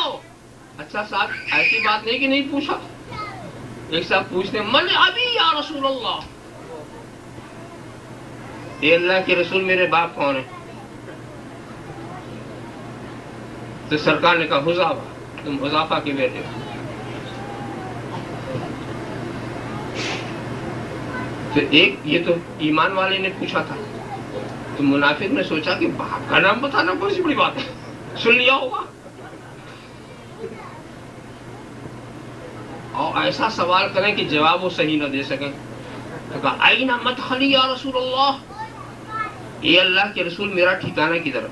اچھا صاحب ایسی بات نہیں کہ نہیں پوچھا، ایک صاحب پوچھتے من ابھی یا رسول اللہ، اے اللہ کے رسول میرے باپ کون ہے؟ تو سرکار نے کہا حذیفہ، تم حذیفہ کے بیٹے ہو۔ تو ایک یہ تو ایمان والے نے پوچھا تھا، تو منافق نے سوچا کہ باپ کا نام بتانا کون سی بڑی بات ہے، سن لیا ہوگا، اور ایسا سوال کریں کہ جواب وہ صحیح نہ دے سکیں۔ تو کہا این مدخلی یا رسول اللہ، اے اللہ کے رسول میرا ٹھکانہ کدھر؟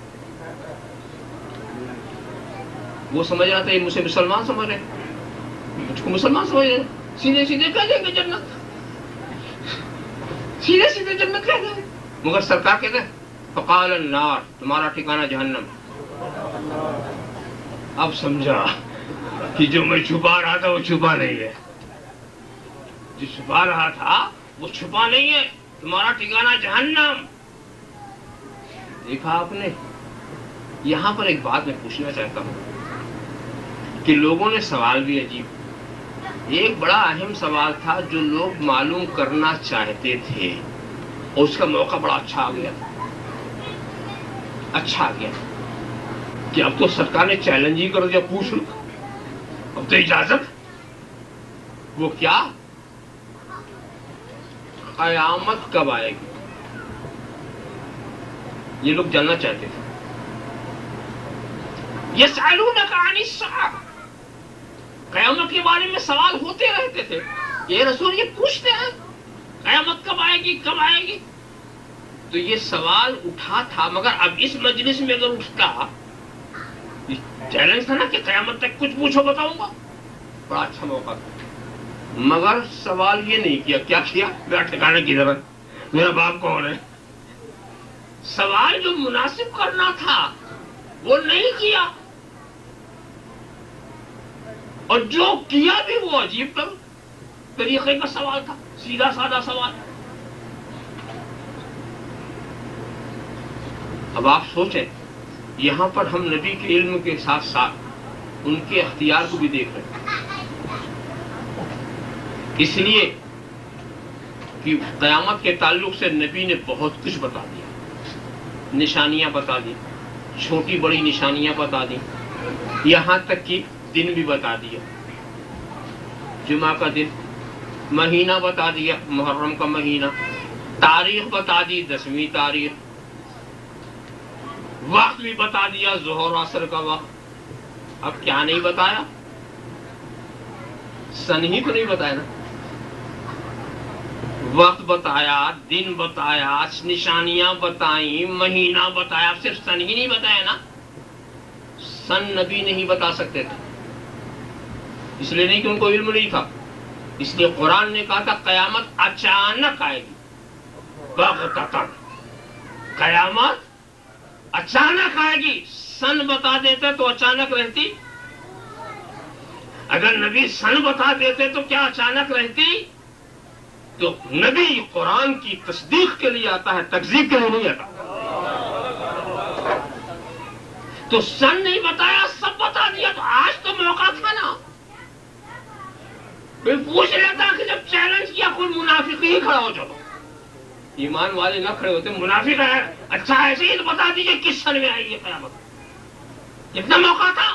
وہ سمجھ رہا تھا یہ مجھے مسلمان سمجھ رہے، مجھ کو مسلمان سمجھ رہے، سیدھے سیدھے کہہ دیں گے جنت، سیدھے سیدھے جنت کہہ دیں گے، مگر سرکار کہتے ہیں فقال النار، تمہارا ٹھکانہ جہنم۔ اب سمجھا کہ جو میں چھپا رہا تھا وہ چھپا نہیں ہے، جو چھپا رہا تھا وہ چھپا نہیں ہے، تمہارا ٹھکانہ جہنم۔ دیکھا آپ نے، یہاں پر ایک بات میں پوچھنا چاہتا ہوں کہ لوگوں نے سوال بھی عجیب، ایک بڑا اہم سوال تھا جو لوگ معلوم کرنا چاہتے تھے، اور اس کا موقع بڑا اچھا آ گیا کہ اب تو سرکار نے چیلنج ہی کر دیا، پوچھ لو، اب تو اجازت۔ وہ کیا؟ قیامت کب آئے گی، یہ لوگ جاننا چاہتے تھے۔ یسألونک عن الساعۃ، قیامت کے بارے میں سوال ہوتے رہتے تھے، یہ رسول یہ پوچھتے ہیں قیامت کب آئے گی، کب آئے گی۔ تو یہ سوال اٹھا تھا، مگر اب اس مجلس میں اگر اٹھتا، چیلنج تھا نا کہ قیامت تک کچھ پوچھو بتاؤں گا، بڑا اچھا موقع تھا، مگر سوال یہ نہیں کیا۔ کیا کیا؟ میرا ٹھکانا کدھر ہے، میرا باپ کون ہے؟ سوال جو مناسب کرنا تھا وہ نہیں کیا، اور جو کیا بھی وہ عجیب طریقے کا سوال تھا، سیدھا سادہ سوال۔ اب آپ سوچیں، یہاں پر ہم نبی کے علم کے ساتھ ساتھ ان کے اختیار کو بھی دیکھ رہے ہیں، اس لیے کہ قیامت کے تعلق سے نبی نے بہت کچھ بتا دیا، نشانیاں بتا دی، چھوٹی بڑی نشانیاں بتا دی، یہاں تک کہ دن بھی بتا دیا، جمعہ کا دن، مہینہ بتا دیا، محرم کا مہینہ، تاریخ بتا دی، 10ویں تاریخ، وقت بھی بتا دیا، ظہر عصر کا وقت۔ اب کیا نہیں بتایا؟ سن ہی تو نہیں بتایا نا، وقت بتایا، دن بتایا، نشانیاں بتائیں، مہینہ بتایا، اب صرف سن ہی نہیں بتایا نا۔ سن نبی نہیں بتا سکتے تھے، اس لیے نہیں کہ ان کو علم نہیں تھا، اس لیے قرآن نے کہا تھا قیامت اچانک آئے گی، بغتتاً، قیامت اچانک آئے گی۔ سن بتا دیتے تو اچانک رہتی، اگر نبی سن بتا دیتے تو کیا اچانک رہتی؟ تو نبی قرآن کی تصدیق کے لیے آتا ہے، تکذیب کے لیے نہیں آتا۔ تو سن نہیں بتایا، سب بتا دیا، تو آج تو موقع تھا نا، میں پوچھ لیتا کہ جب چیلنج کیا کوئی منافق ہی کھڑا ہو جاتا، ایمان والے نہ کھڑے ہوتے، منافق ہے، اچھا ایسے ہی تو بتا دیجئے کس سن میں آئی ہے قیامت، اتنا موقع تھا۔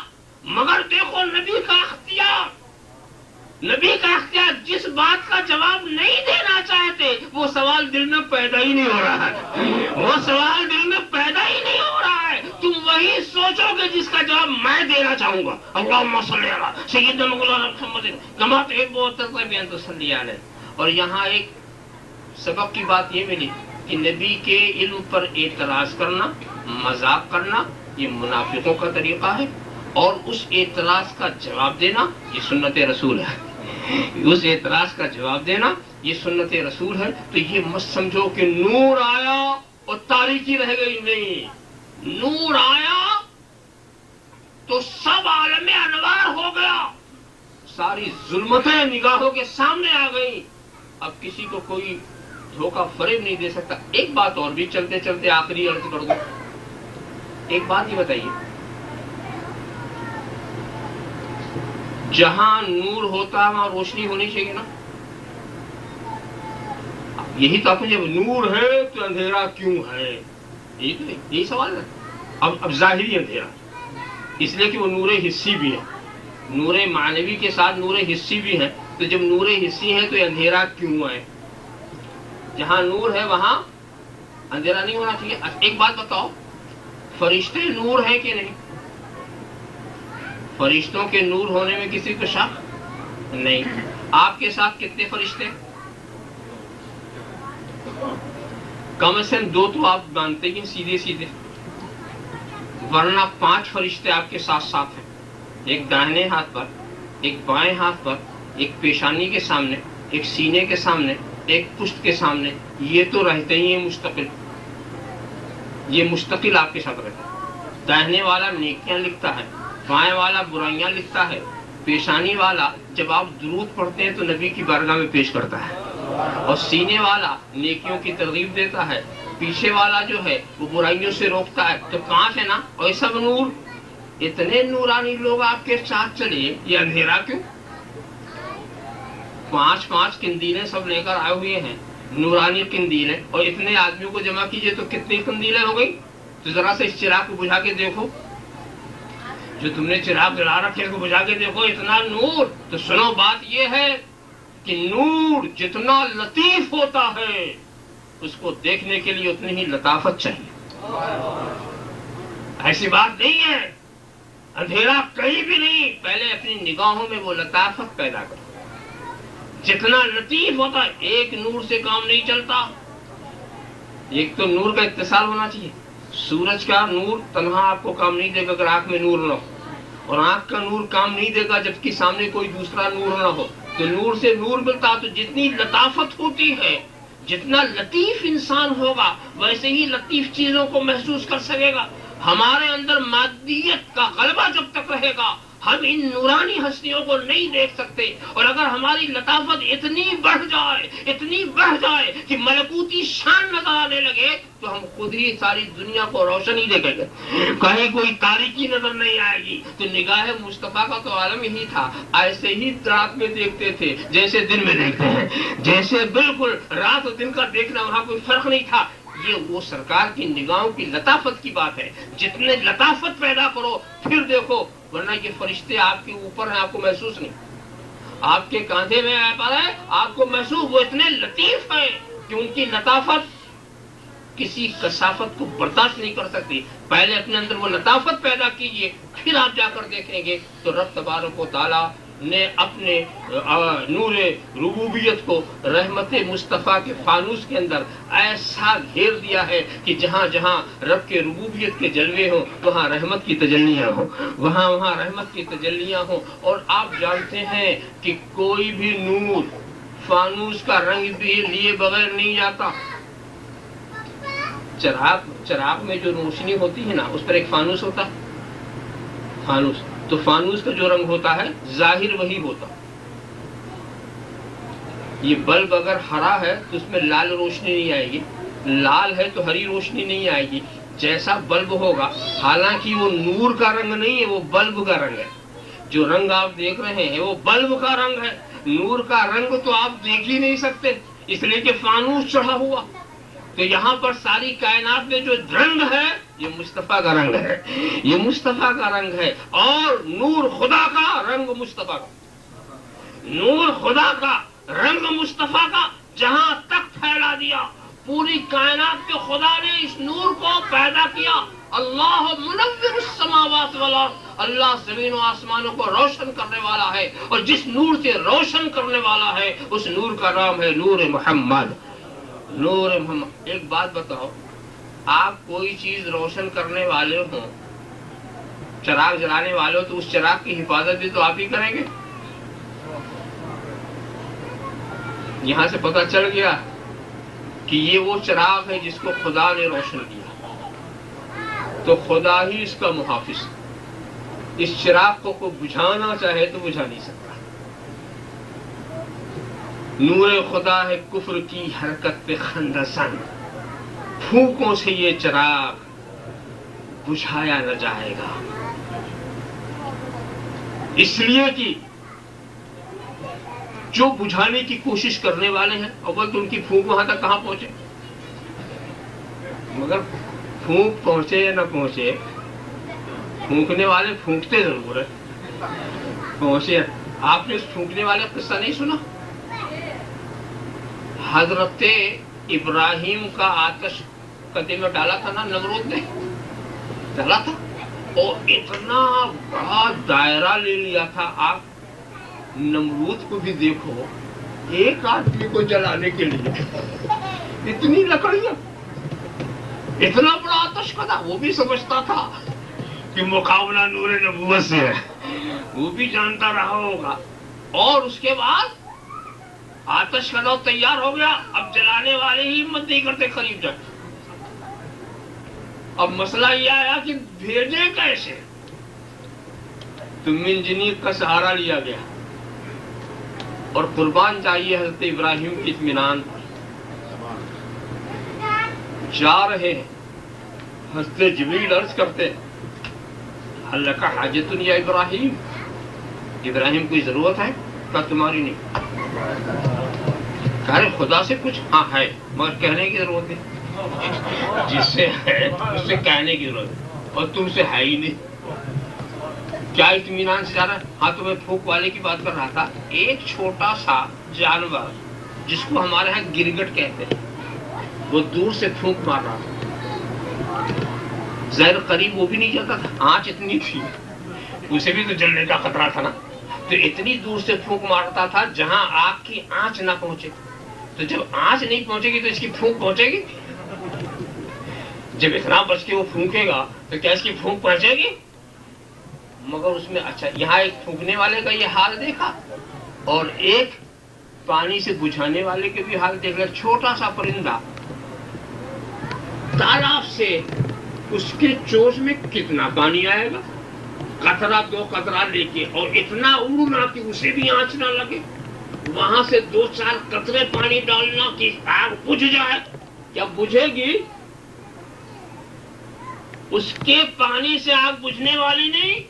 مگر دیکھو نبی کا اختیار، نبی کا اختیار، جس بات کا جواب نہیں دینا چاہتے وہ سوال دل میں پیدا ہی نہیں ہو رہا ہے، وہ سوال دل میں پیدا ہی نہیں ہو رہا ہے، تم وہی سوچو گے جس کا جواب میں دینا چاہوں گا۔ اللہم صلی علی سیدنا مولانا محمد کما تحب و ترضی ان تصلی علیہ۔ اور یہاں ایک سبق کی بات یہ ملی کہ نبی کے علم پر اعتراض کرنا، مذاق کرنا، یہ منافقوں کا طریقہ ہے، اور اس اعتراض کا جواب دینا یہ سنت رسول ہے، اس اعتراض کا جواب دینا یہ سنت رسول ہے۔ تو یہ مت سمجھو کہ نور آیا اور تاریکی رہ گئی، نہیں، نور آیا تو سب عالم انوار ہو گیا، ساری ظلمتیں نگاہوں کے سامنے آ گئی، اب کسی کو کوئی دھوکہ فریب نہیں دے سکتا۔ ایک بات اور بھی چلتے چلتے آخری عرض کر دوں، ایک بات یہ بتائیے، جہاں نور ہوتا ہے وہاں روشنی ہونی چاہیے نا، یہی تو آپ نے، جب نور ہے تو اندھیرا کیوں ہے، یہی سوال ہے۔ اب ظاہری اندھیرا، اس لیے کہ وہ نور حسی بھی ہے، نور معنوی کے ساتھ نور حسی بھی ہے، تو جب نور حسی ہے تو اندھیرا کیوں ہے؟ جہاں نور ہے وہاں اندھیرا نہیں ہونا چاہیے۔ ایک بات بتاؤ، فرشتے نور ہیں کہ نہیں؟ فرشتوں کے نور ہونے میں کسی کو شک نہیں۔ آپ کے ساتھ کتنے فرشتے؟ کم سے کم 2 تو آپ مانتے ہیں سیدھے سیدھے، ورنہ 5 فرشتے آپ کے ساتھ ساتھ ہیں، ایک داہنے ہاتھ پر، ایک بائیں ہاتھ پر، ایک پیشانی کے سامنے، ایک سینے کے سامنے، ایک پشت کے سامنے، یہ تو رہتے ہی ہیں مستقل، یہ مستقل آپ کے ساتھ رہتے ہیں۔ داہنے والا نیکیاں لکھتا ہے، بائیں والا برائیاں لکھتا ہے، پیشانی والا جب آپ درود پڑھتے ہیں تو نبی کی بارگاہ میں پیش کرتا ہے، اور سینے والا نیکیوں کی ترغیب دیتا ہے، پیچھے والا جو ہے وہ برائیوں سے روکتا ہے۔ تو 5 ہے نا، اور یہ سب نور، اتنے نورانی لوگ آپ کے ساتھ چلے، یہ اندھیرا کیوں؟ 5 قندیلیں سب لے کر آئے ہوئے ہیں، نورانی قندیلیں، اور اتنے آدمیوں کو جمع کیجئے تو کتنی قندیلیں ہو گئی؟ تو ذرا سے اس چراغ کو بجھا کے دیکھو، جو تم نے چراغ جلا رکھے اس کو بجھا کے دیکھو، اتنا نور۔ تو سنو، بات یہ ہے کہ نور جتنا لطیف ہوتا ہے اس کو دیکھنے کے لیے اتنی ہی لطافت چاہیے۔ ایسی بات نہیں ہے اندھیرا کہیں بھی نہیں، پہلے اپنی نگاہوں میں وہ لطافت پیدا کرو۔ جتنا لطیف ہوتا ہے، ایک نور سے کام نہیں چلتا، ایک تو نور کا اتصال ہونا چاہیے۔ سورج کا نور تنہا آپ کو کام نہیں دے گا اگر آنکھ میں نور نہ ہو، اور آنکھ کا نور کام نہیں دے گا جبکہ سامنے کوئی دوسرا نور نہ ہو۔ تو نور سے نور ملتا، تو جتنی لطافت ہوتی ہے، جتنا لطیف انسان ہوگا ویسے ہی لطیف چیزوں کو محسوس کر سکے گا۔ ہمارے اندر مادیت کا غلبہ جب تک رہے گا ہم ان نورانی ہستیوں کو نہیں دیکھ سکتے، اور اگر ہماری لطافت اتنی بڑھ جائے کہ ملکوتی شان نظر آنے لگے تو ہم خود ہی ساری دنیا کو روشنی دیکھیں گے، کہیں کوئی تاریکی نظر نہیں آئے گی۔ تو نگاہ مصطفیٰ کا تو عالم یہی تھا، ایسے ہی رات میں دیکھتے تھے جیسے دن میں دیکھتے ہیں، جیسے بالکل رات اور دن کا دیکھنا وہاں کوئی فرق نہیں تھا۔ یہ وہ سرکار کی نگاہوں کی لطافت کی بات ہے، جتنے لطافت پیدا کرو پھر دیکھو، ورنہ یہ فرشتے آپ کے اوپر ہیں، آپ کو محسوس نہیں، آپ کے کاندھے میں پر ہے، آپ کو محسوس، وہ اتنے لطیف ہیں کہ ان کی لطافت کسی کثافت کو برداشت نہیں کر سکتی۔ پہلے اپنے اندر وہ لطافت پیدا کیجئے، پھر آپ جا کر دیکھیں گے تو رب تبارک و تعالیٰ نے اپنے نور ربوبیت کو رحمت مصطفیٰ کے فانوس کے اندر ایسا گھیر دیا ہے کہ جہاں جہاں رب کے ربوبیت کے جلوے ہوں وہاں رحمت کی تجلیاں ہوں، وہاں رحمت کی تجلیاں ہوں۔ اور آپ جانتے ہیں کہ کوئی بھی نور فانوس کا رنگ بھی لیے بغیر نہیں جاتا۔ چراغ میں جو روشنی ہوتی ہے نا، اس پر ایک فانوس ہوتا ہے، فانوس، تو فانوس کا جو رنگ ہوتا ہے ظاہر وہی ہوتا۔ یہ بلب اگر ہرا ہے تو اس میں لال روشنی نہیں آئے گی، لال ہے تو ہری روشنی نہیں آئے گی، جیسا بلب ہوگا۔ حالانکہ وہ نور کا رنگ نہیں ہے، وہ بلب کا رنگ ہے۔ جو رنگ آپ دیکھ رہے ہیں وہ بلب کا رنگ ہے، نور کا رنگ تو آپ دیکھ ہی نہیں سکتے، اس لیے کہ فانوس چڑھا ہوا۔ تو یہاں پر ساری کائنات میں جو رنگ ہے یہ مصطفیٰ کا رنگ ہے، یہ مصطفیٰ کا رنگ ہے، اور نور خدا کا رنگ مصطفیٰ کا، نور خدا کا رنگ مصطفیٰ کا جہاں تک پھیلا دیا، پوری کائنات کے خدا نے اس نور کو پیدا کیا۔ اللہ منور السماوات والارض، اللہ زمین و آسمانوں کو روشن کرنے والا ہے، اور جس نور سے روشن کرنے والا ہے اس نور کا نام ہے نور محمد، نور محمد۔ ایک بات بتاؤ، آپ کوئی چیز روشن کرنے والے ہوں، چراغ جلانے والے ہو، تو اس چراغ کی حفاظت بھی تو آپ ہی کریں گے۔ یہاں سے پتہ چل گیا کہ یہ وہ چراغ ہے جس کو خدا نے روشن کیا، تو خدا ہی اس کا محافظ۔ اس چراغ کو کوئی بجھانا چاہے تو بجھا نہیں سکتا۔ نور خدا ہے کفر کی حرکت پہ خندسن، پھونکوں سے یہ چراغ بجھایا نہ جائے گا، اس لیے کہ جو بجھانے کی کوشش کرنے والے ہیں اول تو ان کی پھونک وہاں تک کہاں پہنچے، مگر پھونک پہنچے یا نہ پہنچے، پھونکنے والے پھونکتے ضرور ہے، پہنچے۔ آپ نے اس پھونکنے والے قصہ نہیں سنا؟ حضرت ابراہیم کا آتش قدے میں ڈالا تھا نا، نمرود نے ڈالا تھا، اور اتنا بڑا دائرہ لے لیا تھا۔ آپ نمرود کو بھی دیکھو، ایک آدمی کو جلانے کے لیے اتنی لکڑیاں، اتنا بڑا آتش قدا۔ وہ بھی سمجھتا تھا کہ مقابلہ نور نبوت سے ہے، وہ بھی جانتا رہا ہوگا۔ اور اس کے بعد آتش قدا تیار ہو گیا، اب جلانے والے ہی ہمت نہیں کرتے قریب جائے۔ اب مسئلہ یہ آیا کہ بھیجے کیسے، تو منجنیق کا سہارا لیا گیا، اور قربان چاہیے حضرت ابراہیم کی اطمینان پر۔ جا رہے ہیں، حضرت جبریل عرض کرتے اللہ کا حاجت یا ابراہیم، ابراہیم کوئی ضرورت ہے؟ کہا تمہاری نہیں، ارے خدا سے کچھ ہاں ہے مگر کہنے کی ضرورت نہیں، جس سے ہے اس سے کہنے کی ضرورت ہے، اور تم سے ہے ہی نہیں، کیا اطمینان سے جا رہا ہے؟ ہاں تو میں پھونک والے کی بات کر رہا تھا، ایک چھوٹا سا جانور جس کو ہمارے ہاں گرگٹ کہتے ہیں، وہ دور سے پھونک مار رہا تھا، زہر قریب وہ بھی نہیں جاتا تھا، آنچ اتنی تھی، اسے بھی تو جلنے کا خطرہ تھا نا، تو اتنی دور سے پھونک مارتا تھا جہاں آگ کی آنچ نہ پہنچے، تو جب آنچ نہیں پہنچے گی تو اس کی پھونک پہنچے گی، جب اتنا بچ کے وہ پھونکے گا تو کیا اس کی پھونک پہنچے گی؟ مگر اس میں اچھا یہاں ایک پھونکنے والے کا یہ حال دیکھا اور ایک پانی سے بجھانے والے کے بھی حال دیکھ لیا، چھوٹا سا پرندہ تالاب سے اس کے چوچ میں کتنا پانی آئے گا، قطرہ دو قطرہ لے کے، اور اتنا اڑنا کہ اسے بھی آنچ نہ لگے، وہاں سے 2-4 قطرے پانی ڈالنا کہ آگ بجھ جائے، کیا بجھے گی؟ اس کے پانی سے آگ بجھنے والی نہیں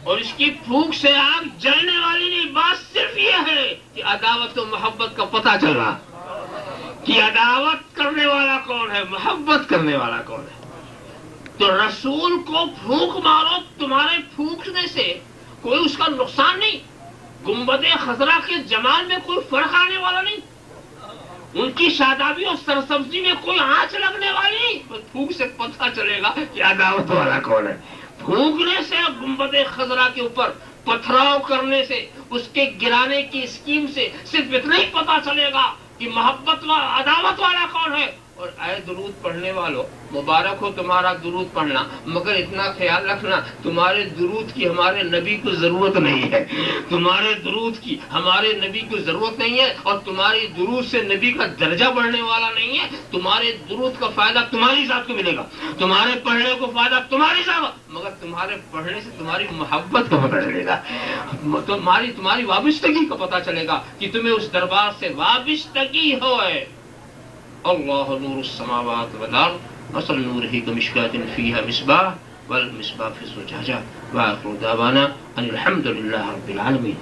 اور اس کی پھونک سے آگ جلنے والی نہیں، بات صرف یہ ہے کہ عداوت و محبت کا پتہ چل رہا کہ عداوت کرنے والا کون ہے، محبت کرنے والا کون ہے۔ تو رسول کو پھونک مارو، تمہارے پھونکنے سے کوئی اس کا نقصان نہیں، گنبد خضرا کے جمال میں کوئی فرق آنے والا نہیں، ان کی شادابی اور سرسبزی میں کوئی آنچ لگنے والی نہیں، بس پھونک سے پتہ چلے گا کہ عداوت والا کون ہے۔ پھونکنے سے، گنبد خضرا کے اوپر پتھراؤ کرنے سے، اس کے گرانے کی اسکیم سے صرف اتنا ہی پتہ چلے گا کہ محبت و عداوت والا کون ہے۔ اور اے درود پڑھنے والوں، مبارک ہو تمہارا درود پڑھنا، مگر اتنا خیال رکھنا تمہارے درود کی ہمارے نبی کو ضرورت نہیں ہے، تمہارے درود کی ہمارے نبی کو ضرورت نہیں ہے، اور تمہاری درود سے نبی کا درجہ بڑھنے والا نہیں ہے، تمہارے درود کا فائدہ تمہاری ذات کو ملے گا، تمہارے پڑھنے کو فائدہ تمہاری ذات، مگر تمہارے پڑھنے سے تمہاری محبت کا پتہ چلے گا، تمہاری وابستگی کا پتہ چلے گا کہ تمہیں اس دربار سے وابستگی ہوئے۔ اللہ نور السماوات والارض مثل نورہ کمشکاۃ فیہا مصباح والمصباح فی الزجاجہ وآخر دعوانا ان الحمد للہ رب العالمین۔